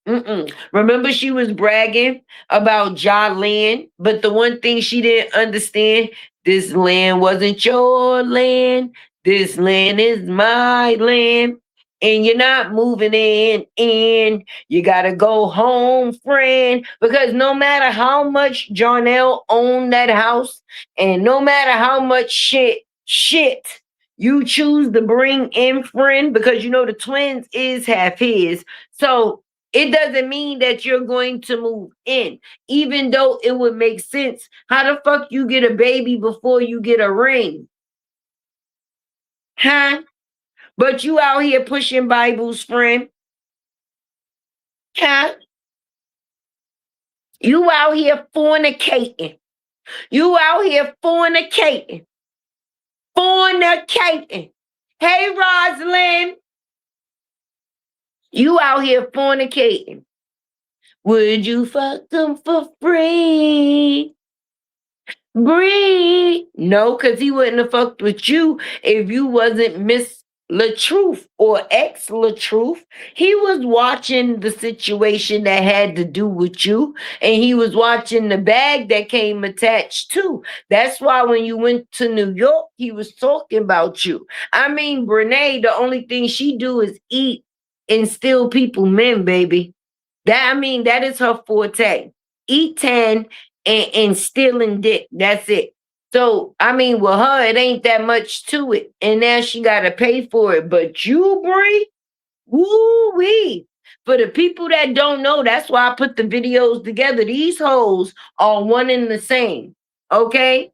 Remember, she was bragging about land, but the one thing she didn't understand, this land wasn't your land. This land is my land. And you're not moving in. You got to go home, friend, because no matter how much Jarnell owned that house and no matter how much shit, you choose to bring in friend because you know the twins is half his. So it doesn't mean that you're going to move in, even though it would make sense. How the fuck you get a baby before you get a ring? Huh? But you out here pushing Bibles, friend. Huh? You out here fornicating. You out here fornicating. Fornicating. Hey, Rosalind. You out here fornicating. Would you fuck them for free? Bree. No, because he wouldn't have fucked with you if you wasn't Miss LaTruth or ex LaTruth. He was watching the situation that had to do with you, and he was watching the bag that came attached too. That's why when you went to New York, he was talking about you. I mean, Brenay, the only thing she do is eat and steal people men, baby. That is her forte. Eat 10 and stealing dick. That's it. So, I mean, with her, it ain't that much to it. And now she got to pay for it. But you, Bree, woo-wee. For the people that don't know, that's why I put the videos together. These hoes are one and the same. Okay?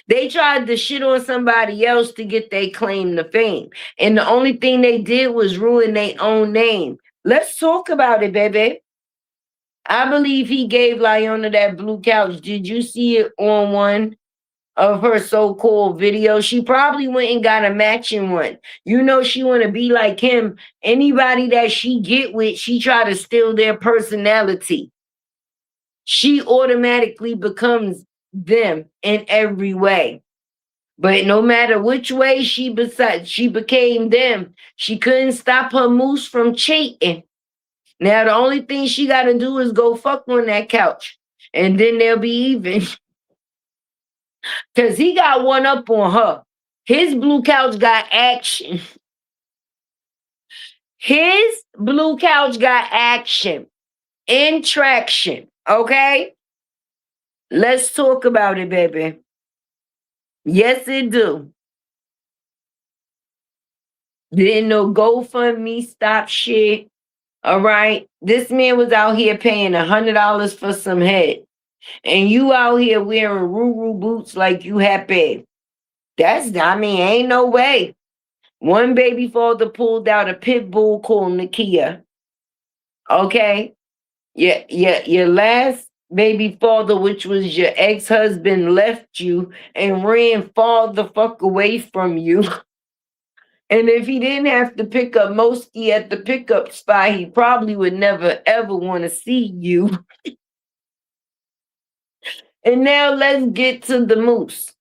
They tried to shit on somebody else to get their claim to fame. And the only thing they did was ruin their own name. Let's talk about it, baby. I believe he gave Lyona that blue couch. Did you see it on one of her so-called videos? She probably went and got a matching one. You know she want to be like him. Anybody that she get with, she try to steal their personality. she automatically becomes them in every way. But no matter which way she became them, she couldn't stop her moose from cheating. Now the only thing she got to do is go fuck on that couch, and then they'll be even. Cause he got one up on her. His blue couch got action. His blue couch got action and traction. Okay? Let's talk about it, baby. Yes, it do. Didn't no GoFundMe stop shit. All right. This man was out here paying $100 for some head. And you out here wearing Ruru boots like you happy. Ain't no way. One baby father pulled out a pit bull called Nakia. Okay? Your last baby father, which was your ex-husband, left you and ran far the fuck away from you. And if he didn't have to pick up Mosky at the pickup spot, he probably would never ever want to see you. And now let's get to the moose.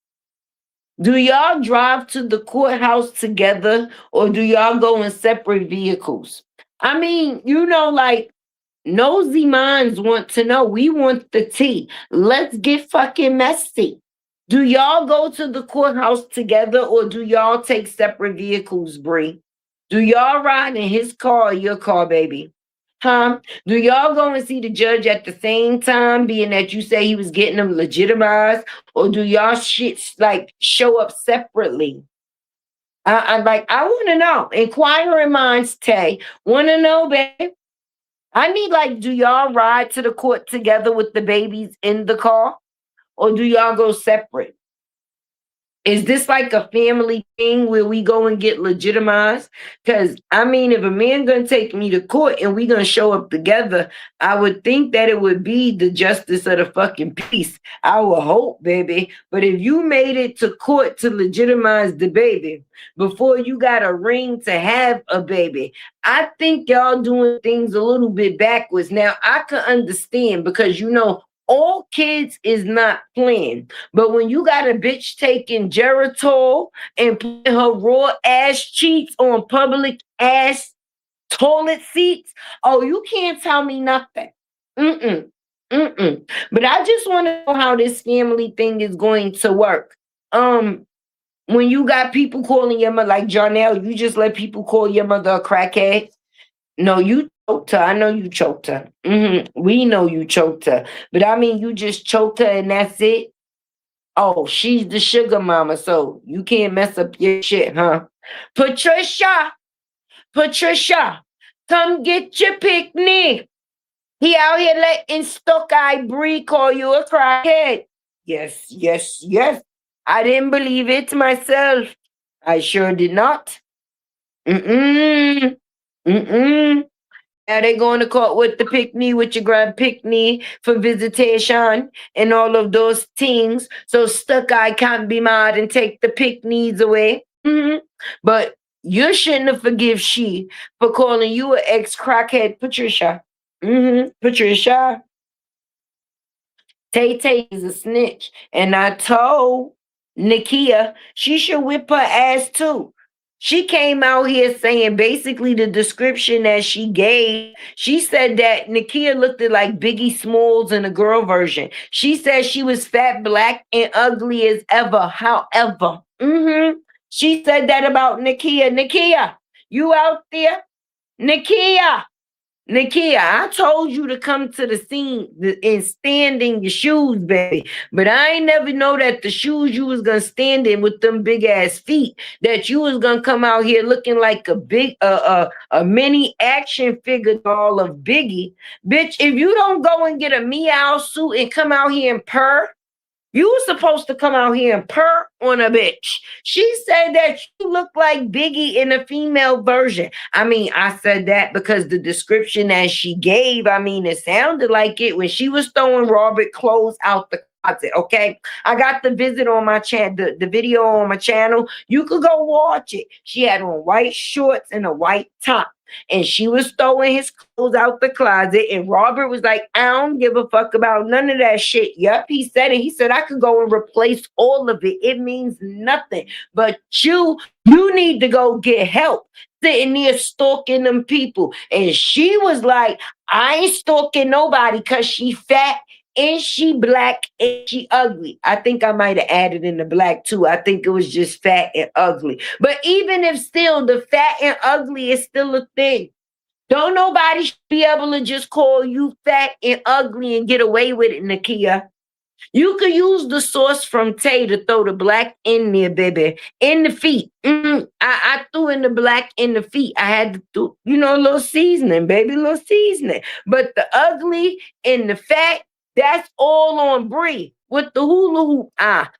Do y'all drive to the courthouse together or do y'all go in separate vehicles? I mean, like nosy minds want to know. We want the tea. Let's get fucking messy. Do y'all go to the courthouse together or do y'all take separate vehicles, Bree? Do y'all ride in his car or your car, baby? Huh? Do y'all go and see the judge at the same time, being that you say he was getting them legitimized? Or do y'all shit like show up separately? I want to know. Inquiring minds, Tay. Want to know, babe? I need do y'all ride to the court together with the babies in the car? Or do y'all go separate? Is this like a family thing where we go and get legitimized? Because, if a man going to take me to court and we going to show up together, I would think that it would be the justice of the fucking peace. I would hope, baby. But if you made it to court to legitimize the baby before you got a ring to have a baby, I think y'all doing things a little bit backwards. Now, I can understand because, all kids is not playing. But when you got a bitch taking Geritol and putting her raw ass cheeks on public ass toilet seats, oh, you can't tell me nothing. But I just want to know how this family thing is going to work. When you got people calling your mother, like Jarnell, you just let people call your mother a crackhead? No, you choked her. I know you choked her. We know you choked her. But you just choked her and that's it? Oh, she's the sugar mama, so you can't mess up your shit, huh? Patricia, come get your picnic. He out here letting Stock-Eye Bree call you a crackhead. Yes. I didn't believe it myself. I sure did not. Now they're going to court with the pick-me, with your grand pick-me for visitation and all of those things. So Stock-Eye can't be mad and take the pick-me's away. But you shouldn't have forgive she for calling you an ex-crackhead, Patricia. Patricia. Tay is a snitch. And I told Nakia she should whip her ass too. She came out here saying basically the description that she gave. She said that Nakia looked like Biggie Smalls in a girl version. She said she was fat, black, and ugly as ever. However, she said that about Nakia. Nakia, you out there? Nakia, I told you to come to the scene and stand in your shoes, baby. But I ain't never know that the shoes you was gonna stand in with them big ass feet, that you was gonna come out here looking like a big a mini action figure doll of Biggie. Bitch, if you don't go and get a meow suit and come out here and purr, you were supposed to come out here and purr on a bitch. She said that you look like Biggie in a female version. I said that because the description that she gave, it sounded like it when she was throwing Robert clothes out the closet, okay? I got the visit on my channel, the video on my channel. You could go watch it. She had on white shorts and a white top. And she was throwing his clothes out the closet. And Robert was like, I don't give a fuck about none of that shit. Yep, he said it. He said, I could go and replace all of it. It means nothing. But you need to go get help. Sitting there stalking them people. And she was like, I ain't stalking nobody because she fat and she black and she ugly. I think I might have added in the black too. I think it was just fat and ugly. But even if still, the fat and ugly is still a thing. Don't nobody be able to just call you fat and ugly and get away with it, Nakia. You could use the sauce from Tay to throw the black in there, baby. In the feet. I threw in the black in the feet. I had to do, a little seasoning, baby, a little seasoning. But the ugly and the fat, that's all on Bree with the hula hoop.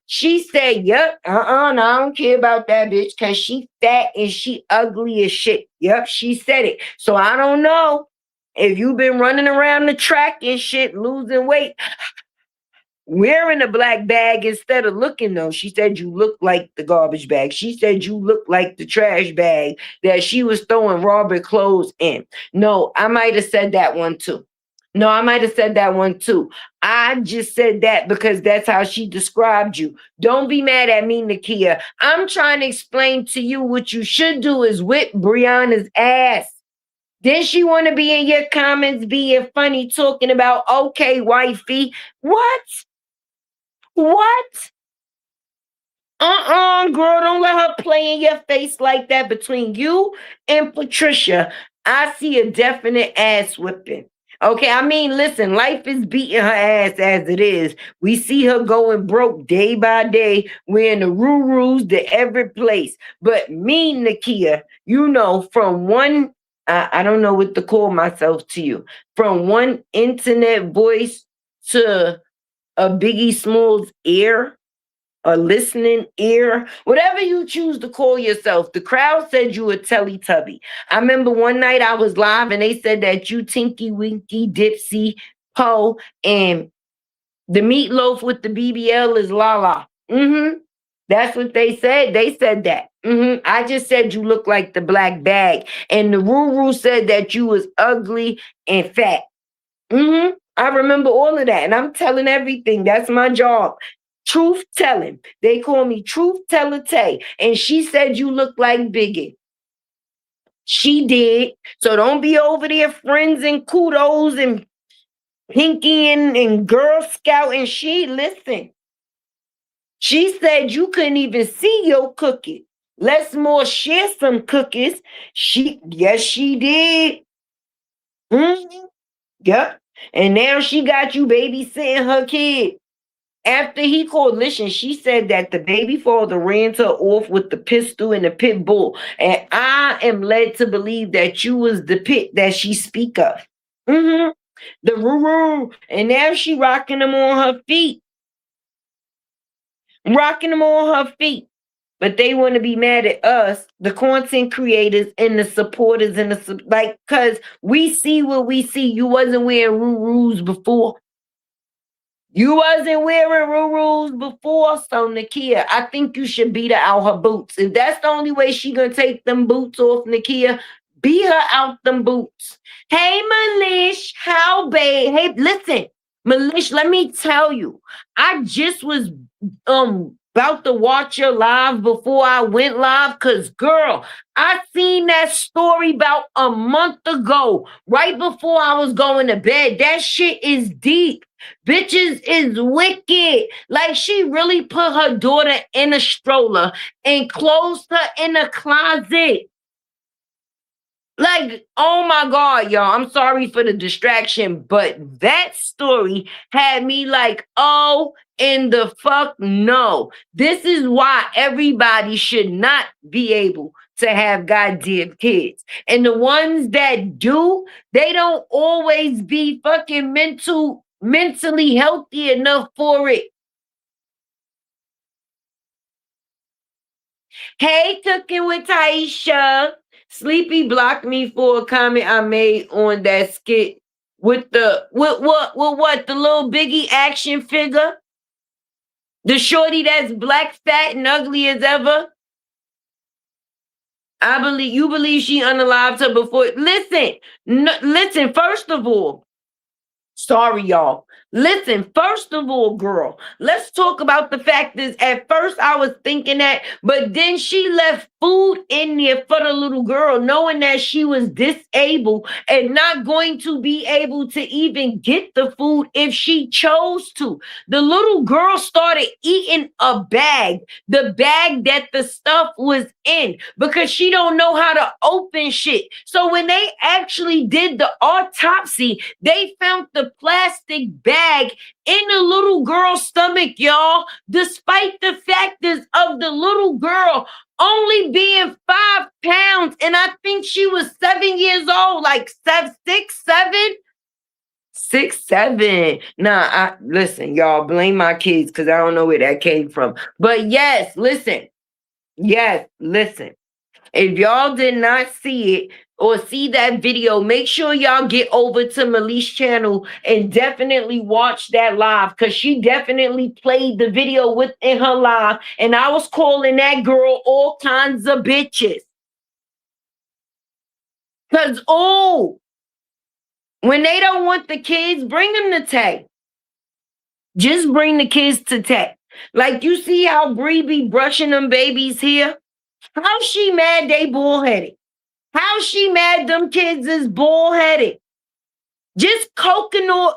She said, yep, no, I don't care about that bitch because she fat and she ugly as shit. Yep, she said it. So I don't know if you've been running around the track and shit, losing weight, wearing a black bag instead of looking though. She said you look like the garbage bag. She said you look like the trash bag that she was throwing Robert clothes in. No, I might have said that one too. I just said that because that's how she described you. Don't be mad at me, Nakia. I'm trying to explain to you what you should do is whip Briana's ass. Then she want to be in your comments being funny, talking about, okay, wifey. What? Girl, don't let her play in your face like that. Between you and Patricia, I see a definite ass whipping. Okay, I mean, listen, life is beating her ass as it is. We see her going broke day by day, wearing the Rurus to every place. But me, Nakia, from one, I don't know what to call myself to you, from one internet voice to a Biggie Smalls ear, a listening ear, whatever you choose to call yourself. The crowd said you were Teletubby. I remember one night I was live and they said that you Tinky Winky, Dipsy, Poe, and the meatloaf with the BBL is Lala. That's what they said. They said that. I just said you look like the black bag. And the Ruru said that you was ugly and fat. I remember all of that. And I'm telling everything. That's my job. Truth telling. They call me Truth Teller Tay. And she said you look like Biggie. She did. So don't be over there friends and kudos and Pinky and Girl Scout. And listen. She said you couldn't even see your cookies. Let's more share some cookies. Yes, she did. Yep. And now she got you babysitting her kid. After he called, listen, she said that the baby father ran her off with the pistol and the pit bull. And I am led to believe that you was the pit that she speak of. The Ruru. And now she rocking them on her feet. But they want to be mad at us, the content creators and the supporters and because we see what we see. You wasn't wearing Rurus before. So Nakia, I think you should beat her out her boots. If that's the only way she gonna take them boots off, Nakia, beat her out them boots. Hey, Malish, how babe? Hey, listen, Malish, let me tell you, I just was about to watch your live before I went live because, girl, I seen that story about a month ago, right before I was going to bed. That shit is deep. Bitches is wicked. Like, she really put her daughter in a stroller and closed her in a closet. Like, oh my God, y'all. I'm sorry for the distraction, but that story had me like, oh, in the fuck no. This is why everybody should not be able to have goddamn kids. And the ones that do, they don't always be fucking mentally healthy enough for it. Hey, Cooking with Taisha. Sleepy blocked me for a comment I made on that skit with the what the little Biggie action figure. The shorty that's black, fat, and ugly as ever. You believe she unalived her before. Listen, first of all, sorry, y'all. Listen, first of all, girl, let's talk about the fact is at first I was thinking that, but then she left food in there for the little girl, knowing that she was disabled and not going to be able to even get the food if she chose to. The little girl started eating a bag, the bag that the stuff was in, because she don't know how to open shit. So when they actually did the autopsy, they found the plastic bag in the little girl's stomach, y'all, despite the factors of the little girl only being 5 pounds. And I think she was 7 years old, like 6, 7. Listen, y'all, blame my kids because I don't know where that came from. But yes, listen. If y'all did not see it or see that video, make sure y'all get over to Malice's channel and definitely watch that live, because she definitely played the video within her live, and I was calling that girl all kinds of bitches. Because, when they don't want the kids, bring them to Tay. Just bring the kids to Tay. Like, you see how Bree be brushing them babies here? How she mad they bullheaded? How she mad them kids is bullheaded? Just coconut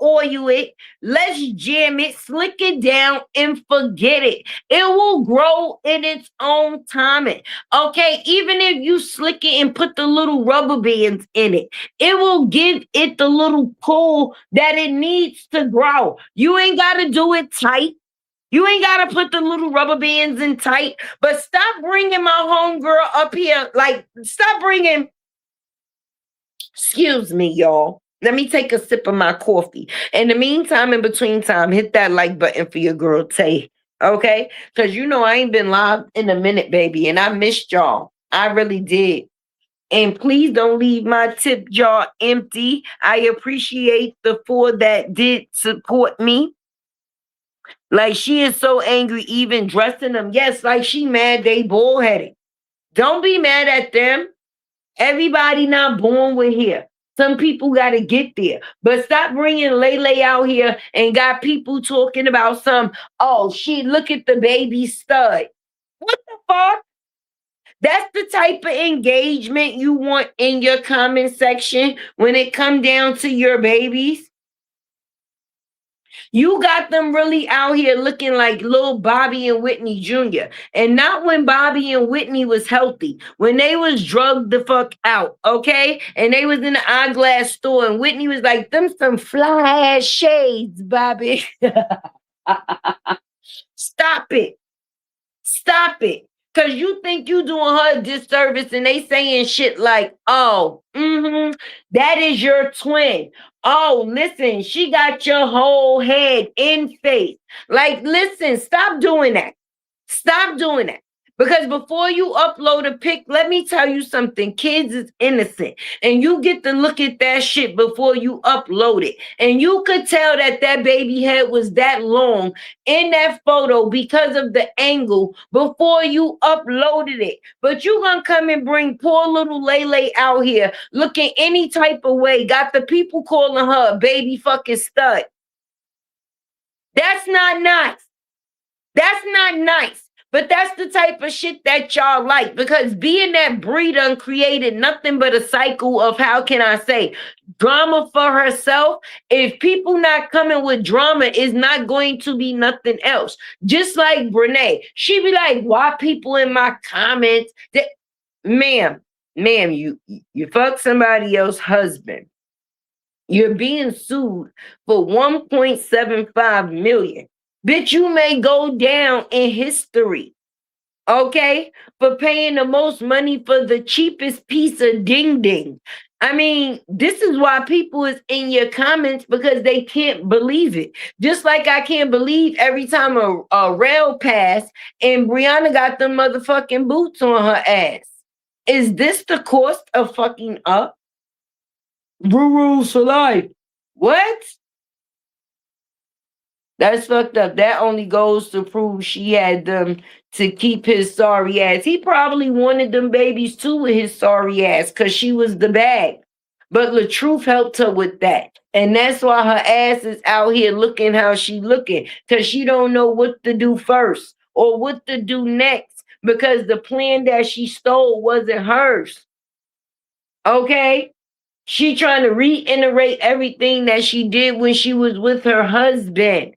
oil it. Let's jam it, slick it down, and forget it. It will grow in its own timing. Okay, even if you slick it and put the little rubber bands in it, it will give it the little pull that it needs to grow. You ain't got to do it tight. You ain't got to put the little rubber bands in tight, but stop bringing my homegirl up here. Like, stop bringing, excuse me, y'all. Let me take a sip of my coffee. In the meantime, in between time, hit that like button for your girl, Tay. Okay? Because you know I ain't been live in a minute, baby, and I missed y'all. I really did. And please don't leave my tip jar empty. I appreciate the 4 that did support me. Like, she is so angry even dressing them. Yes, like she mad they bullheaded. Don't be mad at them. Everybody not born with hair. Some people got to get there. But stop bringing Lele out here and got people talking about look at the baby stud. What the fuck? That's the type of engagement you want in your comment section when it come down to your babies? You got them really out here looking like little Bobby and Whitney Jr. And not when Bobby and Whitney was healthy, when they was drugged the fuck out, okay? And they was in the eyeglass store and Whitney was like, them some fly ass shades, Bobby. Stop it. Because you think you doing her a disservice and they saying shit like, that is your twin. Oh, listen, she got your whole head in face. Like, listen, stop doing that. Because before you upload a pic, let me tell you something. Kids is innocent. And you get to look at that shit before you upload it. And you could tell that baby head was that long in that photo because of the angle before you uploaded it. But you gonna come and bring poor little Lele out here looking any type of way. Got the people calling her a baby fucking stud. That's not nice. But that's the type of shit that y'all like, because being that Bree done created nothing but a cycle of, how can I say, drama for herself. If people not coming with drama, is not going to be nothing else. Just like Brenay, she be like, why people in my comments? Ma'am, you fuck somebody else's husband. You're being sued for $1.75 million. Bitch, you may go down in history, okay, for paying the most money for the cheapest piece of ding-ding. I mean, this is why people is in your comments, because they can't believe it. Just like I can't believe every time a rail pass and Briana got the motherfucking boots on her ass. Is this the cost of fucking up? Rules for life. What? That's fucked up. That only goes to prove she had them to keep his sorry ass. He probably wanted them babies too with his sorry ass because she was the bag. But LaTruth helped her with that. And that's why her ass is out here looking how she looking. Because she don't know what to do first or what to do next. Because the plan that she stole wasn't hers. Okay? She trying to reiterate everything that she did when she was with her husband.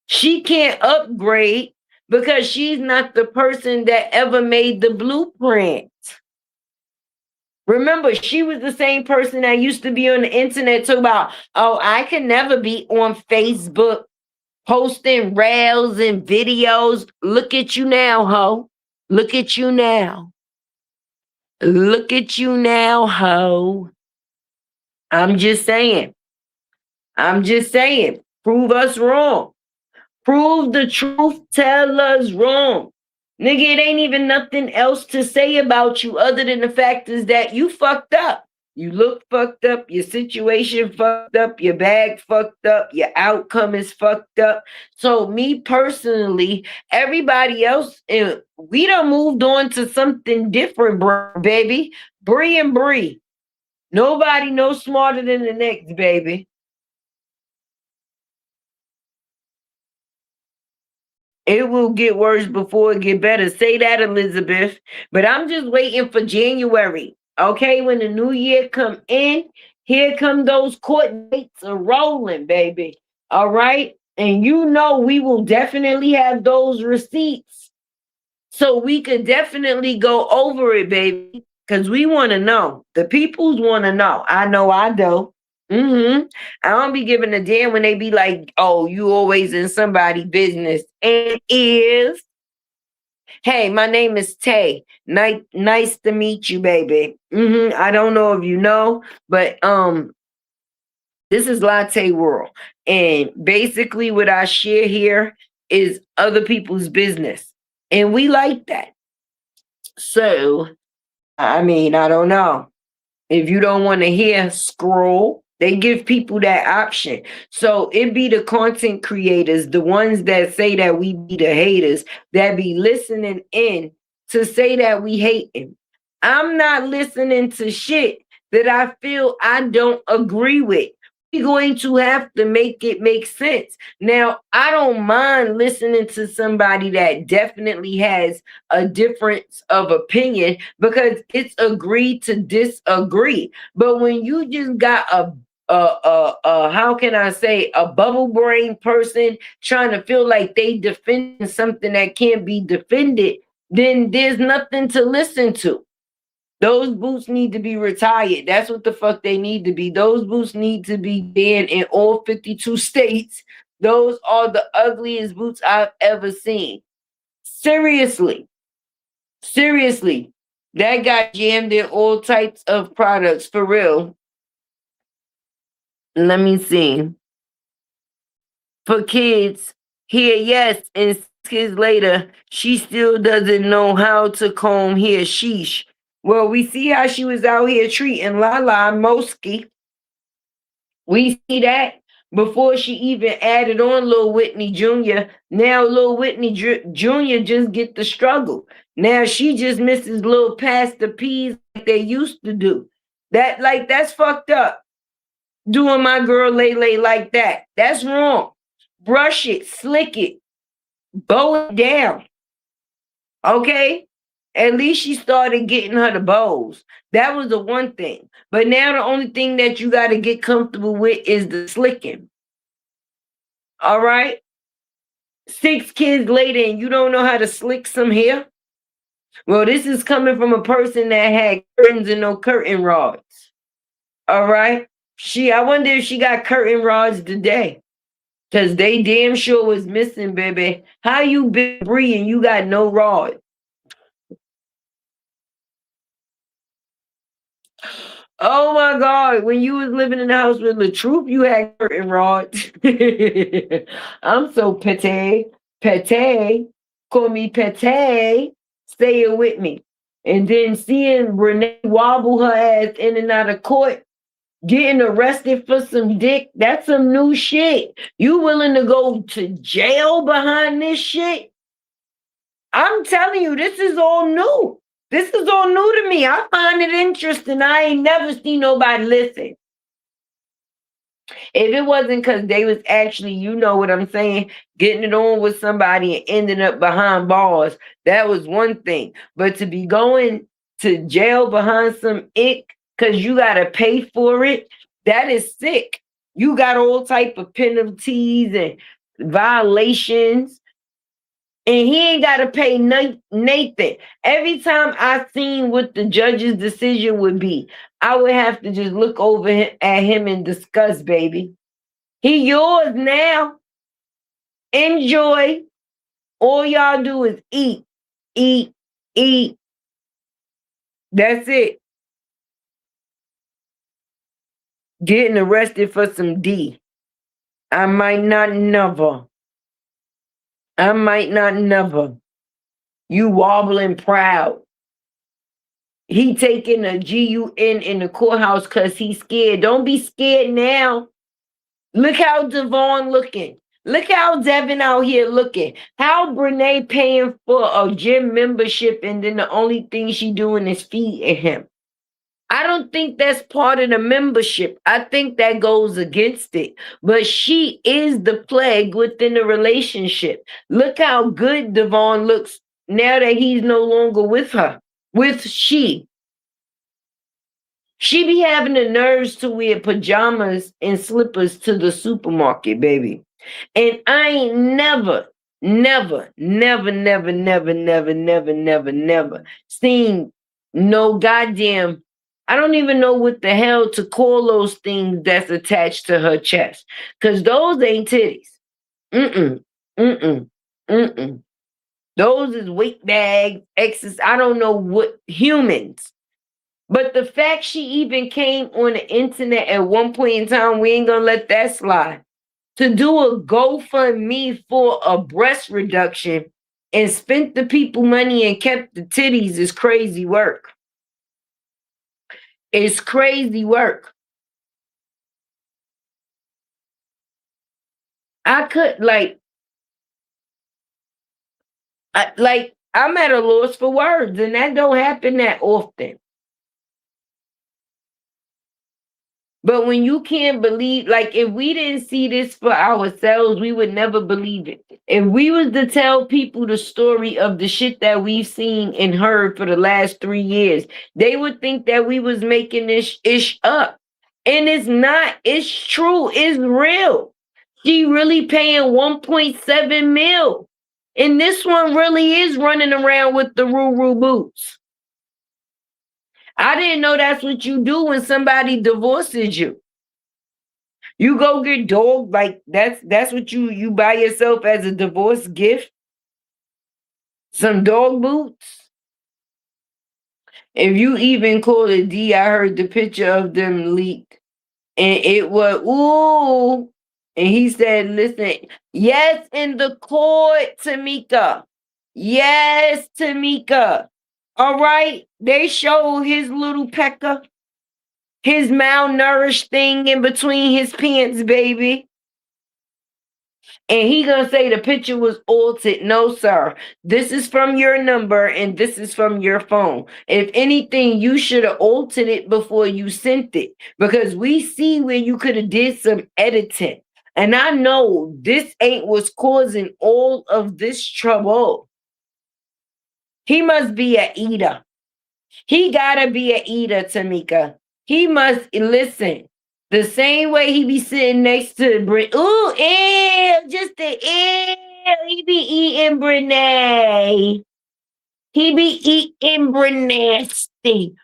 She can't upgrade because she's not the person that ever made the blueprint. Remember, she was the same person that used to be on the internet talking about, oh, I can never be on Facebook posting rails and videos. Look at you now, ho. Look at you now. Look at you now, ho. I'm just saying. I'm just saying. Prove us wrong. Prove the truth, tell us wrong. Nigga, it ain't even nothing else to say about you other than the fact is that you fucked up. You look fucked up, your situation fucked up, your bag fucked up, your outcome is fucked up. So me personally, everybody else, we done moved on to something different, baby. Bree and Bree. Nobody no smarter than the next, baby. It will get worse before it get better. Say that, Elizabeth. But I'm just waiting for January. Okay, when the new year come in, here come those court dates are rolling, baby. All right? And you know we will definitely have those receipts. So we could definitely go over it, baby. Because we want to know. The peoples want to know. I know I do. I don't be giving a damn when they be like, oh, you always in somebody's business. And is. Hey, my name is Tay. Nice to meet you, baby. I don't know if you know, but this is Latte World. And basically what I share here is other people's business. And we like that. So, I mean, I don't know. If you don't want to hear, scroll. They give people that option. So it be the content creators, the ones that say that we be the haters, that be listening in to say that we hating. I'm not listening to shit that I feel I don't agree with. We're going to have to make it make sense. Now, I don't mind listening to somebody that definitely has a difference of opinion because it's agreed to disagree. But when you just got a how can I say, a bubble brain person trying to feel like they defending something that can't be defended, then there's nothing to listen to. Those boots need to be retired. That's what the fuck they need to be. Those boots need to be banned in all 52 states. Those are the ugliest boots I've ever seen. Seriously. Seriously. That got jammed in all types of products, for real. Let me see. For kids, here, yes, and 6 kids later, she still doesn't know how to comb hair. Sheesh. Well, we see how she was out here treating Lala Mosky. We see that before she even added on Lil Whitney Jr. Now Lil Whitney Jr. just get the struggle. Now she just misses little Pastor P's like they used to do. That's fucked up. Doing my girl Lay like that. That's wrong. Brush it, slick it, bow it down. Okay? At least she started getting her the bows. That was the one thing. But now the only thing that you got to get comfortable with is the slicking. All right? 6 kids later and you don't know how to slick some hair? Well, this is coming from a person that had curtains and no curtain rods. All right? I wonder if she got curtain rods today. Because they damn sure was missing, baby. How you been Bree and you got no rod? Oh my God. When you was living in the house with LaTruth, you had curtain rods. I'm so pete. Pete. Call me pete. Say it with me. And then seeing Brenay wobble her ass in and out of court. Getting arrested for some dick, that's some new shit. You willing to go to jail behind this shit? I'm telling you, this is all new. This is all new to me. I find it interesting. I ain't never seen nobody listen. If it wasn't because they was actually, you know what I'm saying, getting it on with somebody and ending up behind bars, that was one thing. But to be going to jail behind some ick because you got to pay for it, that is sick. You got all type of penalties and violations, and he ain't got to pay Nathan. Every time I seen what the judge's decision would be, I would have to just look over at him in disgust, baby. He yours now. Enjoy. All y'all do is eat, eat, eat. That's it. Getting arrested for some D. I might not never. You wobbling proud. He taking a GUN in the courthouse because he's scared. Don't be scared now. Look how Devon looking. Look how Devin out here looking. How Brenay paying for a gym membership and then the only thing she doing is feeding him. I don't think that's part of the membership. I think that goes against it. But she is the plague within the relationship. Look how good Devon looks now that he's no longer with her. With she. She be having the nerves to wear pajamas and slippers to the supermarket, baby. And I ain't never seen no goddamn, I don't even know what the hell to call those things that's attached to her chest. Because those ain't titties. Those is weight bags, exes, I don't know what, humans. But the fact she even came on the internet at one point in time, we ain't gonna let that slide. To do a GoFundMe for a breast reduction and spent the people money and kept the titties is crazy work. It's crazy work. I could I'm at a loss for words, and that don't happen that often. But when you can't believe, like if we didn't see this for ourselves, we would never believe it. If we was to tell people the story of the shit that we've seen and heard for the last 3 years, they would think that we was making this ish up. And it's not. It's true. It's real. She really paying 1.7 mil. And this one really is running around with the Ruru boots. I didn't know that's what you do when somebody divorces you. You go get dog, like that's what you buy yourself as a divorce gift. Some dog boots. If you even call it D, I heard the picture of them leaked. And it was, ooh. And he said, listen, yes, in the court, Tamika. Yes, Tamika. All right. They show his little pecker, his malnourished thing in between his pants, baby. And he gonna say the picture was altered. No, sir. This is from your number and this is from your phone. If anything, you should have altered it before you sent it. Because we see where you could have did some editing. And I know this ain't what's causing all of this trouble. He must be a eater. He gotta be a eater, Tamika. He must listen. The same way he be sitting next to Brenay. Ooh, ew, just the ew. He be eating Brenay. He be eating Brenay.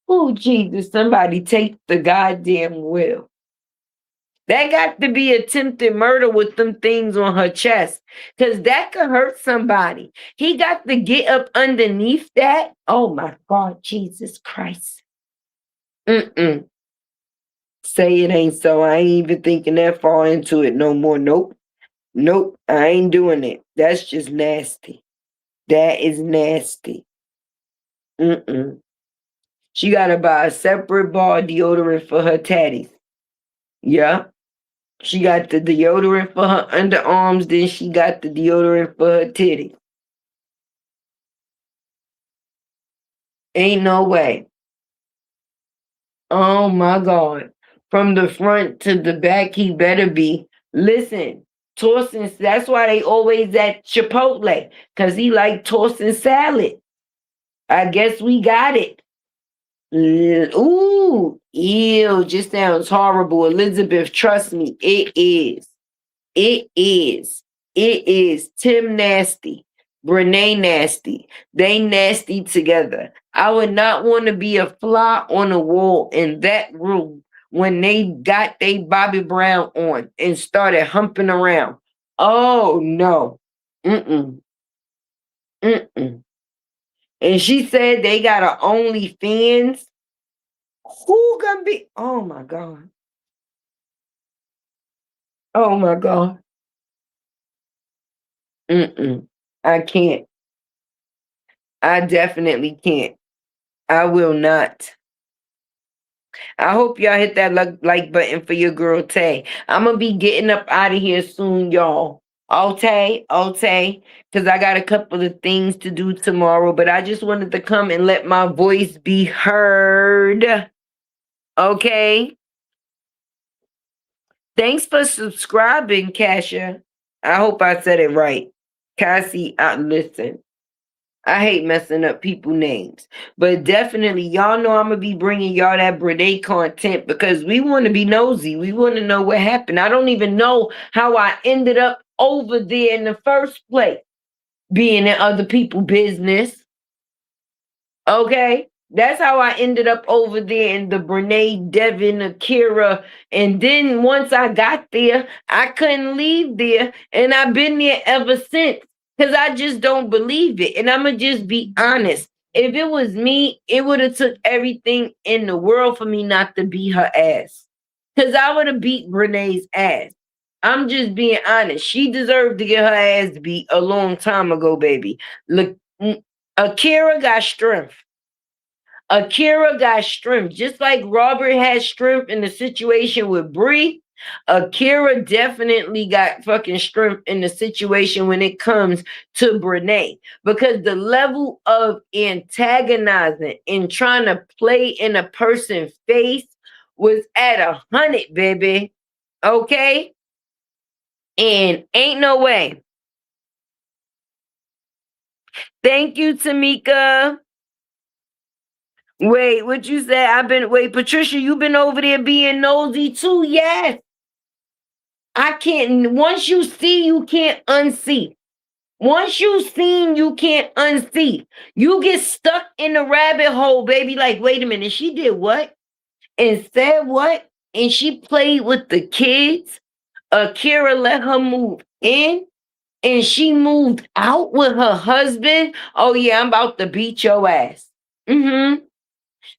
Oh, Jesus, somebody take the goddamn will. That got to be attempted murder with them things on her chest. Because that could hurt somebody. He got to get up underneath that. Oh, my God, Jesus Christ. Say it ain't so. I ain't even thinking that far into it no more. Nope. I ain't doing it. That's just nasty. That is nasty. She gotta buy a separate bar deodorant for her tatties. Yeah. She got the deodorant for her underarms, then she got the deodorant for her titties. Ain't no way. Oh my God. From the front to the back, he better be. Listen, tossing, that's why they always at Chipotle, because he like tossing salad. I guess we got it. Ooh, ew, just sounds horrible. Elizabeth, trust me, it is. It is. It is. Tim nasty. Brenay nasty. They nasty together. I would not want to be a fly on the wall in that room when they got they Bobby Brown on and started humping around. Oh no. Mm-mm. Mm-mm. And she said they got a OnlyFans. Who gonna be? Oh my God. Oh my God. Mm-mm. I can't. I definitely can't. I will not. I hope y'all hit that like button for your girl Tay. I'm gonna be getting up out of here soon, y'all. Okay, okay, because I got a couple of things to do tomorrow, but I just wanted to come and let my voice be heard. Okay. Thanks for subscribing, Kasha. I hope I said it right. Cassie, listen. I hate messing up people names, but definitely y'all know I'm gonna be bringing y'all that Brenay content because we want to be nosy. We want to know what happened. I don't even know how I ended up over there in the first place, being in other people's business. Okay. That's how I ended up over there in the Brenay, Devin, Akira. And then once I got there, I couldn't leave there. And I've been there ever since. Because I just don't believe it. And I'ma just be honest. If it was me, it would have took everything in the world for me not to beat her ass. Because I would have beat Brenay's ass. I'm just being honest. She deserved to get her ass beat a long time ago, baby. Look, Akira got strength. Akira got strength. Just like Robert had strength in the situation with Bree, Akira definitely got fucking strength in the situation when it comes to Brenay. Because the level of antagonizing and trying to play in a person's face was at 100, baby. Okay? And ain't no way. Thank you, Tamika. Wait, what you said? Wait, Patricia, you been over there being nosy too? Yes. I can't, once you see, you can't unsee. Once you seen, you can't unsee. You get stuck in the rabbit hole, baby. Like, wait a minute, she did what? And said what? And she played with the kids. Akira let her move in. And she moved out with her husband. Oh, yeah, I'm about to beat your ass. Mm-hmm.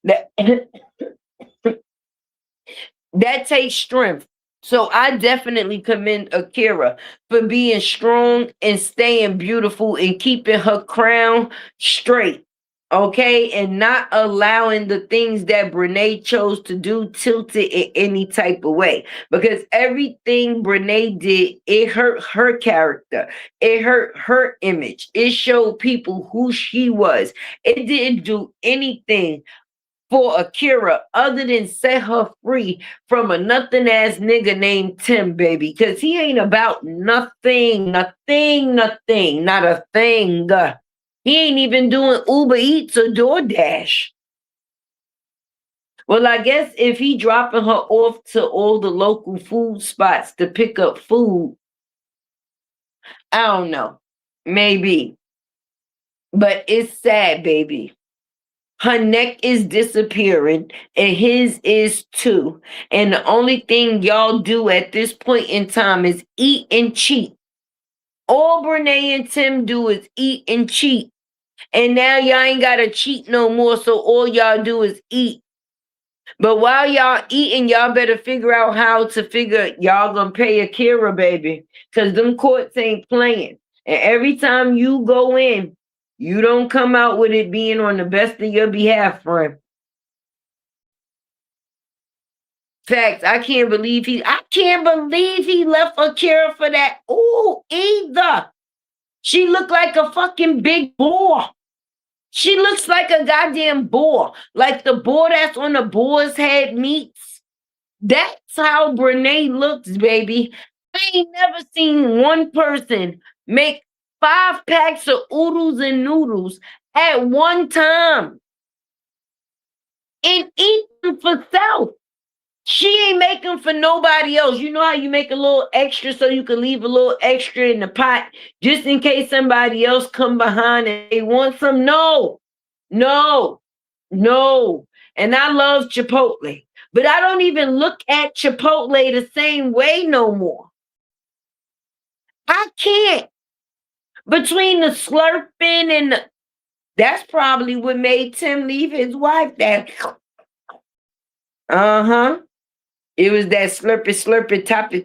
That that takes strength. So I definitely commend Akira for being strong and staying beautiful and keeping her crown straight. Okay, and not allowing the things that Brenay chose to do tilted in any type of way. Because everything Brenay did, it hurt her character. It hurt her image. It showed people who she was. It didn't do anything for Akira other than set her free from a nothing ass nigga named Tim, baby. Because he ain't about nothing, not a thing. He ain't even doing Uber Eats or DoorDash. Well, I guess if he dropping her off to all the local food spots to pick up food, I don't know. Maybe. But it's sad, baby. Her neck is disappearing and his is too. And the only thing y'all do at this point in time is eat and cheat. All Brenay and Tim do is eat and cheat. And now y'all ain't got to cheat no more. So all y'all do is eat. But while y'all eating, y'all better figure out how to figure y'all gonna pay Akira, baby. Because them courts ain't playing. And every time you go in, you don't come out with it being on the best of your behalf, friend. Facts. I can't believe he left Akira for that. Ooh, either. She looked like a fucking big boar. She looks like a goddamn boar. Like the boar that's on the boar's head meats. That's how Brenay looks, baby. I ain't never seen one person make 5 packs of oodles and noodles at one time and eat them for self. She ain't making for nobody else. You know how you make a little extra so you can leave a little extra in the pot just in case somebody else come behind and they want some? No. And I love Chipotle, but I don't even look at Chipotle the same way no more. I can't. Between the slurping and that's probably what made Tim leave his wife. That it was that slurpy, toppy.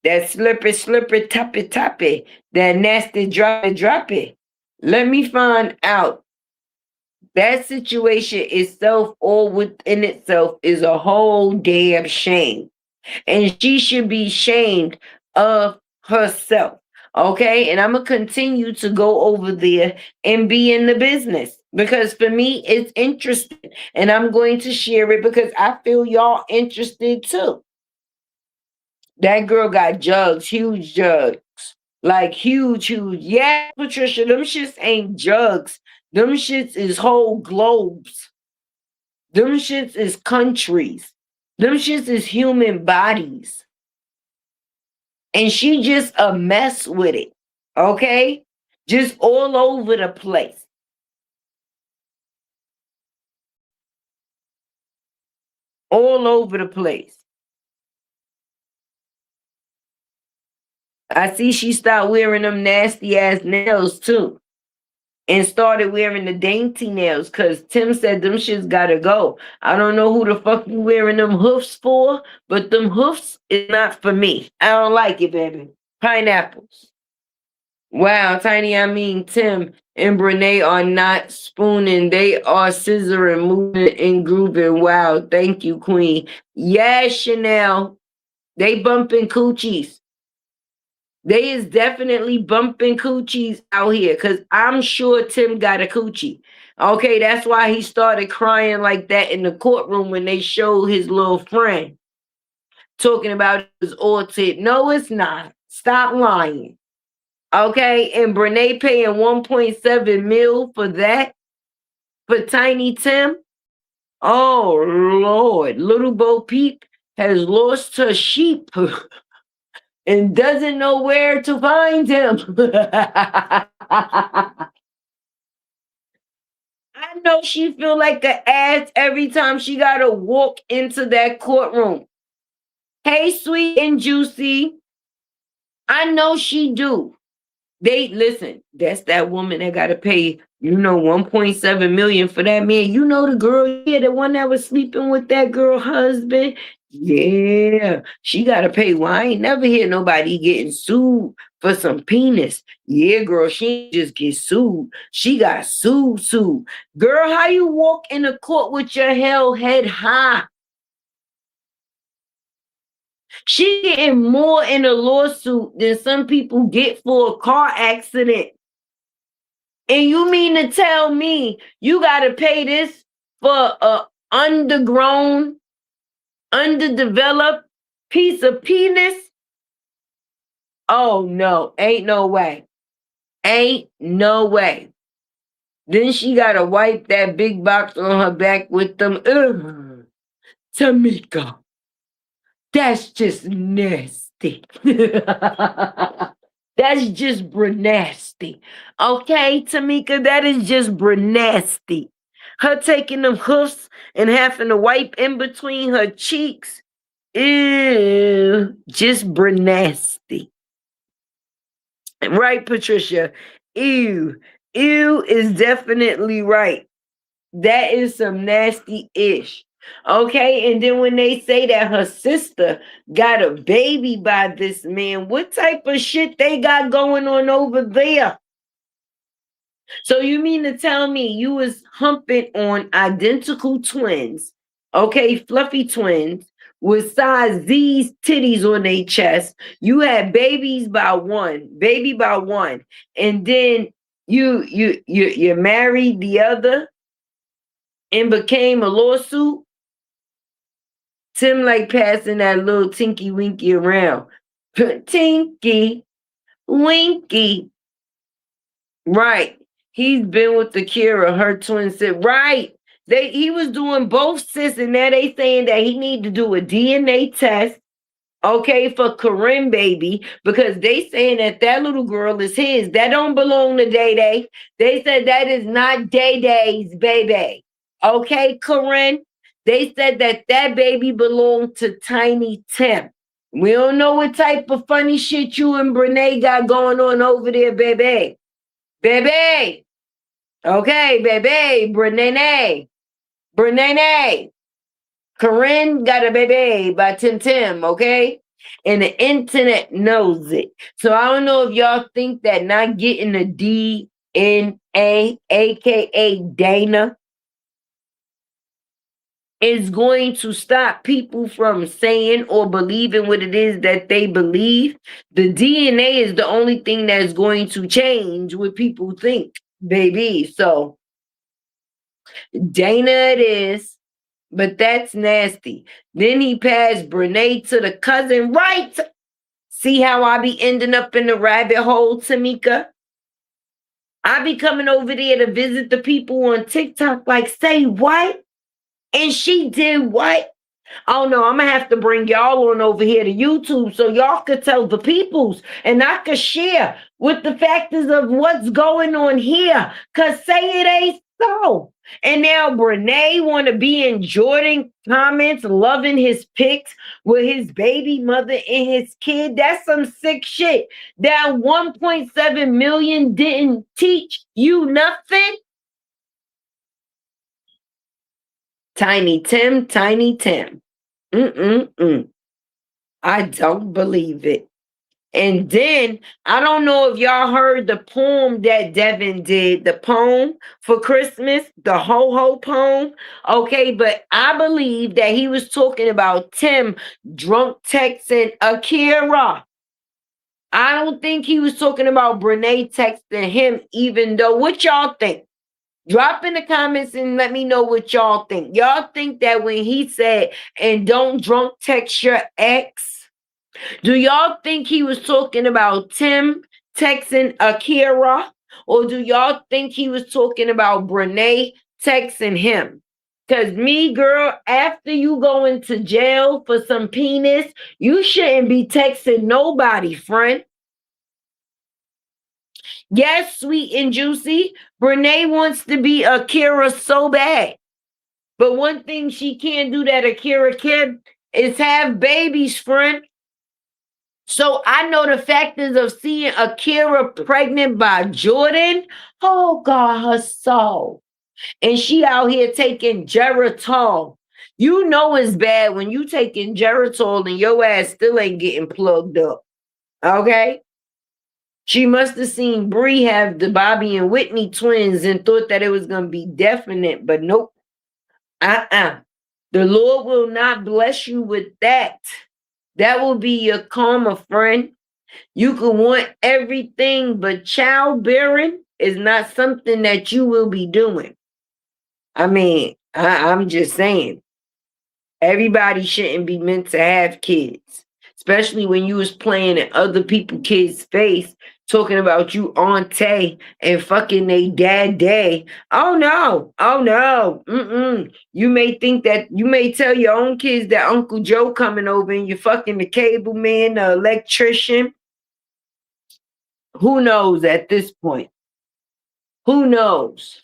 That slurpy, toppy. That nasty droppy. Let me find out. That situation itself, all within itself, is a whole damn shame. And she should be shamed of herself. Okay? And I'm going to continue to go over there and be in the business. Because for me, it's interesting. And I'm going to share it because I feel y'all interested too. That girl got jugs, huge jugs. Like huge. Yeah, Patricia, them shits ain't jugs. Them shits is whole globes. Them shits is countries. Them shits is human bodies. And she just a mess with it. Okay? Just all over the place. All over the place. I see she stopped wearing them nasty ass nails too. And started wearing the dainty nails because Tim said them shits gotta go. I don't know who the fuck you wearing them hoofs for, but them hoofs is not for me. I don't like it, baby. Pineapples. Wow, Tiny, I mean Tim and Brenay are not spooning. They are scissoring, moving, and grooving. Wow, thank you, Queen. Yeah, Chanel. They bumping coochies. They is definitely bumping coochies out here because I'm sure Tim got a coochie. Okay, that's why he started crying like that in the courtroom when they showed his little friend talking about his autism. No, it's not. Stop lying. Okay, and Brenay paying 1.7 mil for that for Tiny Tim. Oh Lord, little Bo Peep has lost her sheep. And doesn't know where to find him. I know she feel like an ass every time she gotta walk into that courtroom. Hey, sweet and juicy. I know she do. They listen, that's that woman that gotta pay, 1.7 million for that man. You know the girl, yeah, the one that was sleeping with that girl husband. Yeah, she gotta pay. Well, I ain't never hear nobody getting sued for some penis. Yeah, girl, she just get sued. She got sued. Girl, how you walk in the court with your head high? She getting more in a lawsuit than some people get for a car accident. And you mean to tell me you gotta pay this for a undergrown, underdeveloped piece of penis? Oh no, ain't no way. Ain't no way. Then she gotta wipe that big box on her back with them. Ugh, Tamika, that's just nasty. That's just nasty. Okay, Tamika, that is just nasty. Her taking them hoofs and having to wipe in between her cheeks. Ew, just nasty. Right, Patricia? Ew is definitely right. That is some nasty-ish. Okay, and then when they say that her sister got a baby by this man, what type of shit they got going on over there? So you mean to tell me you was humping on identical twins, okay, fluffy twins with size Z's titties on their chest. You had baby by one, and then you married the other and became a lawsuit. Tim like passing that little tinky winky around. Tinky winky. Right. He's been with the Kira, her twin sister. Right. He was doing both sis, and now they saying that he need to do a DNA test, okay, for Corinne baby, because they saying that little girl is his. That don't belong to Day Day. They said that is not Day Day's baby. Okay, Corinne. They said that baby belonged to Tiny Tim. We don't know what type of funny shit you and Brenay got going on over there, baby. Baby. Okay, baby. Brenay. Corinne got a baby by Tim, okay? And the internet knows it. So I don't know if y'all think that not getting a DNA, aka Dana, is going to stop people from saying or believing what it is that they believe. The DNA is the only thing that's going to change what people think, baby. So Dana it is, but that's nasty. Then he passed Brenay to the cousin, right? See how I be ending up in the rabbit hole, Tamika? I be coming over there to visit the people on TikTok like, say what? And she did what? Oh no, I'm gonna have to bring y'all on over here to YouTube so y'all could tell the peoples and I could share with the factors of what's going on here. Cause say it ain't so. And now Brenay want to be in Jordan comments, loving his pics with his baby mother and his kid. That's some sick shit. That 1.7 million didn't teach you nothing. Tiny Tim. I don't believe it. And then, I don't know if y'all heard the poem that Devin did, the poem for Christmas, the ho-ho poem. Okay, but I believe that he was talking about Tim drunk texting Akira. I don't think he was talking about Brenay texting him, even though, what y'all think? Drop in the comments and let me know what y'all think. Y'all think that when he said, and don't drunk text your ex, do y'all think he was talking about Tim texting Akira? Or do y'all think he was talking about Brenay texting him? Because me, girl, after you go into jail for some penis, you shouldn't be texting nobody, friend. Yes, sweet and juicy. Brenay wants to be Akira so bad. But one thing she can't do that Akira can is have babies, friend. So I know the factors of seeing Akira pregnant by Jordan. Oh, God, her soul. And she out here taking Geritol. You know it's bad when you taking Geritol and your ass still ain't getting plugged up. Okay? She must have seen Bree have the Bobby and Whitney twins and thought that it was going to be definite, but nope. The Lord will not bless you with that. That will be your karma, friend. You can want everything, but childbearing is not something that you will be doing. I mean, I'm just saying. Everybody shouldn't be meant to have kids. Especially when you was playing in other people's kids' face, talking about you auntie and fucking they dad. Oh no. You may think that you may tell your own kids that Uncle Joe coming over and you're fucking the cable man, the electrician. Who knows at this point? Who knows?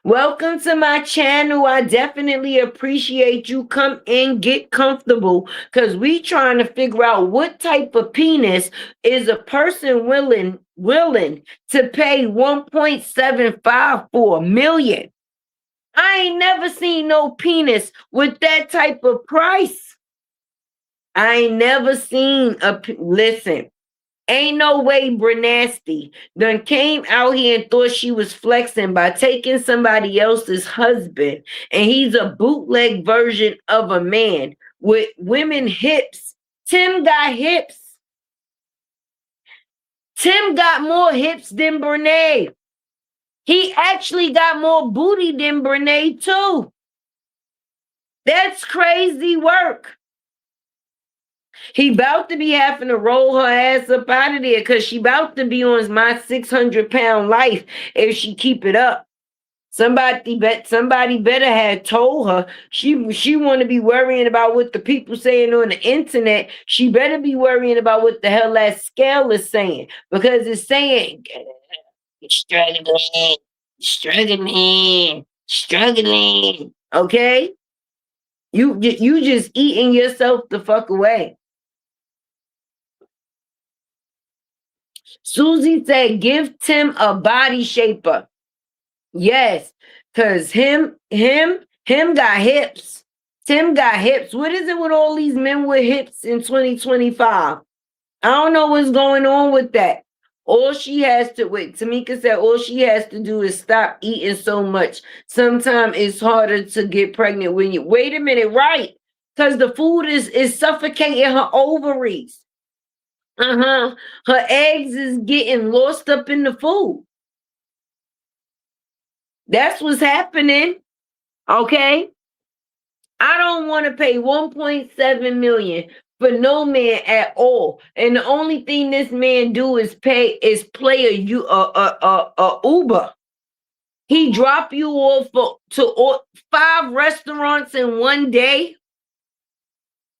Welcome to my channel. I definitely appreciate you. Come in, get comfortable, because we trying to figure out what type of penis is a person willing to pay 1.75 million. I ain't never seen no penis with that type of price. I ain't never seen listen. Ain't no way Brenay done came out here and thought she was flexing by taking somebody else's husband, and he's a bootleg version of a man with women hips. Tim got hips. Tim got more hips than Brenay. He actually got more booty than Brenay too. That's crazy work. He about to be having to roll her ass up out of there because she about to be on my 600-pound life if she keep it up. Somebody better have told her she want to be worrying about what the people saying on the internet. She better be worrying about what the hell that scale is saying, because it's saying struggling. Okay, you just eating yourself the fuck away. Susie said, give Tim a body shaper. Yes, because him got hips. Tim got hips. What is it with all these men with hips in 2025? I don't know what's going on with that. All she has to wait. Tamika said all she has to do is stop eating so much. Sometimes it's harder to get pregnant when you wait a minute, right? Because the food is suffocating her ovaries. Her eggs is getting lost up in the food. That's what's happening. Okay. I don't want to pay 1.7 million for no man at all. And the only thing this man do is play a Uber. He drop you off to 5 restaurants in one day.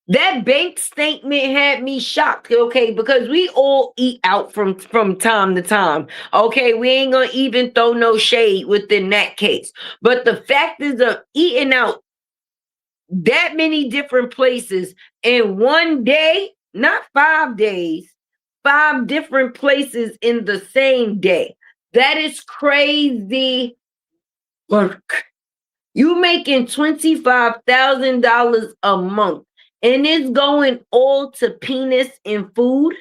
That bank statement had me shocked, okay, because we all eat out from time to time, okay? We ain't gonna even throw no shade within that case. But the fact is of eating out that many different places in one day, not 5 days, 5 different places in the same day. That is crazy work. You making $25,000 a month. And it's going all to penis and food?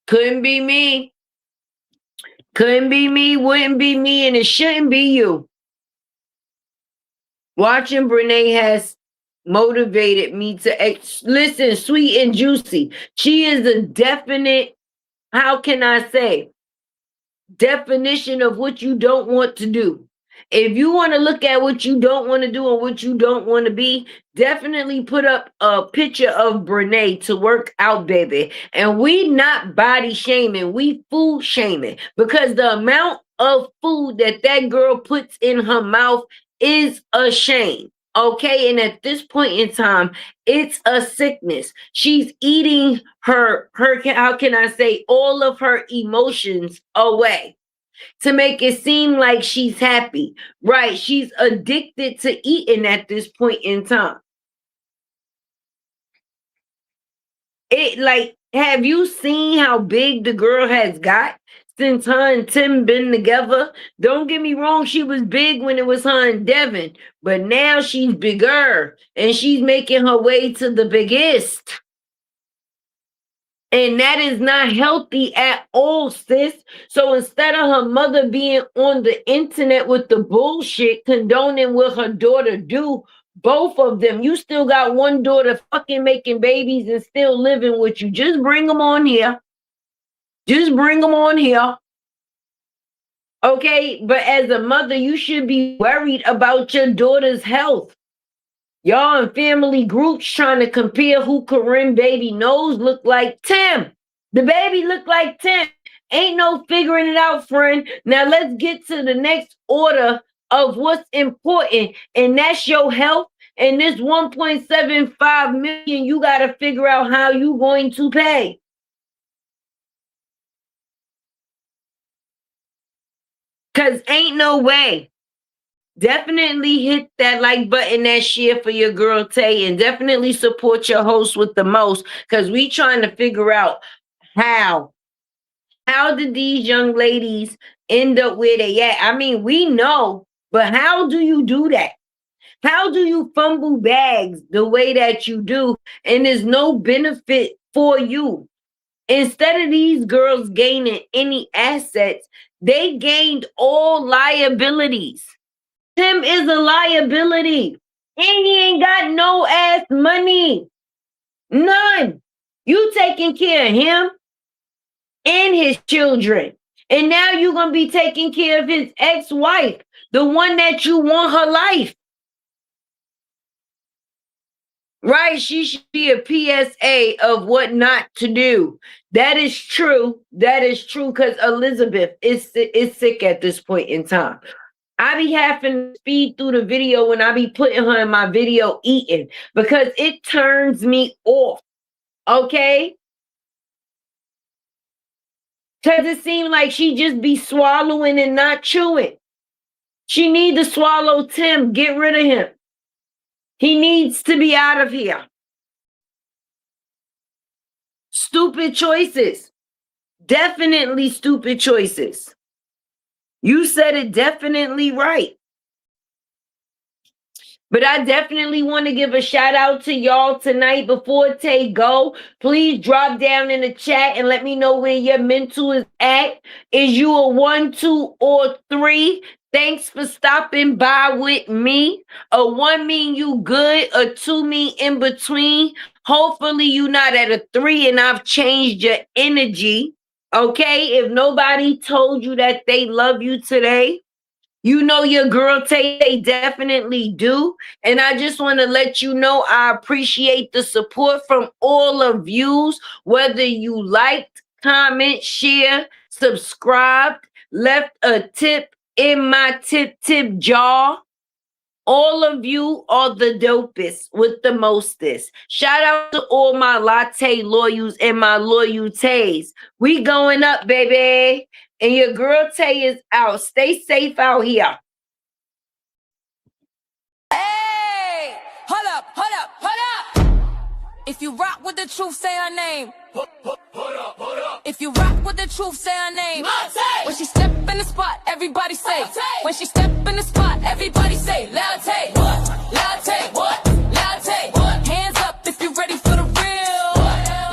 Couldn't be me. Couldn't be me, wouldn't be me, and it shouldn't be you. Watching Brenay has motivated me to listen, sweet and juicy. She is a definite, how can I say, definition of what you don't want to do. If you want to look at what you don't want to do and what you don't want to be, definitely put up a picture of Brenay to work out, baby. And we not body shaming, we food shaming, because the amount of food that girl puts in her mouth is a shame. Okay, and at this point in time, it's a sickness. She's eating her how can I say, all of her emotions away to make it seem like she's happy. Right, she's addicted to eating at this point in time. It like, have you seen how big the girl has got since her and Tim been together? Don't get me wrong, she was big when it was her and Devin, but now she's bigger and she's making her way to the biggest. And that is not healthy at all, sis. So instead of her mother being on the internet with the bullshit, condoning what her daughter do, both of them, you still got one daughter fucking making babies and still living with you. Just bring them on here. Just bring them on here. Okay, but as a mother, you should be worried about your daughter's health. Y'all in family groups trying to compare who Corinne baby nose look like. Tim. The baby look like Tim. Ain't no figuring it out, friend. Now let's get to the next order of what's important, and that's your health. And this 1.75 million, you got to figure out how you going to pay. Because ain't no way. Definitely hit that like button, that share for your girl Tay, and definitely support your host with the most, because we trying to figure out how did these young ladies end up where they at? I mean, we know, but how do you do that? How do you fumble bags the way that you do and there's no benefit for you? Instead of these girls gaining any assets, they gained all liabilities. Tim is a liability. And he ain't got no ass money. None. You taking care of him and his children. And now you're going to be taking care of his ex-wife, the one that you want her life. Right? She should be a PSA of what not to do. That is true. That is true because Elizabeth is sick at this point in time. I be having to speed through the video when I be putting her in my video eating because it turns me off. Okay? Because it seems like she just be swallowing and not chewing. She need to swallow Tim. Get rid of him. He needs to be out of here. Stupid choices. Definitely stupid choices. You said it definitely right. But I definitely want to give a shout out to y'all tonight. Before Tay go, please drop down in the chat and let me know where your mental is at. Is you a 1, 2, or 3? Thanks for stopping by with me. A 1 mean you good, a 2 mean in between. Hopefully you not at a 3 and I've changed your energy. Okay, if nobody told you that they love you today, you know your girl Tay, they definitely do. And I just want to let you know I appreciate the support from all of yous, whether you liked, comment, share, subscribed, left a tip in my tip jar. All of you are the dopest with the mostest. Shout out to all my latte loyals and my loyalties. We going up, baby. And your girl Tay is out. Stay safe out here.
Hey, hold up. If you rock with the truth, say her name. Hold up. If you rock with the truth, say her name. When she step in the spot, everybody say. When she step in the spot, everybody say. Latte, what? Latte, what? Latte, what? Hands up if you ready for the real.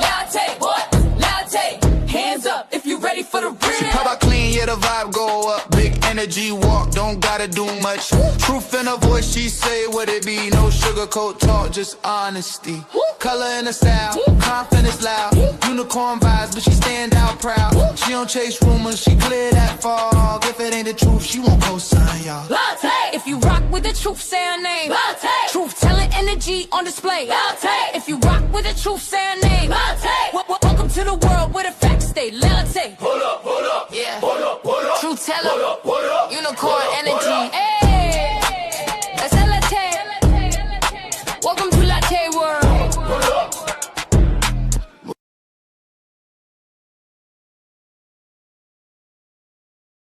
Latte, what? Latte, hands up if you ready for the real.
She pop out clean, yeah, the vibe go up. Big energy walk, don't gotta do much. Truth in her voice, she say what it be. No sugarcoat talk, just honesty. Color and a style, confidence loud. Unicorn vibes, but she stand out proud. She don't chase rumors, she clear that fog. If it ain't the truth, she won't co-sign, y'all.
Latte. If you rock with the truth, say her name. Latte. Truth telling energy on display. Latte. If you rock with the truth, say her name. Latte. Welcome to the world where the facts stay. Latte. Hold up. Yeah. Hold up. Truth teller. Unicorn energy.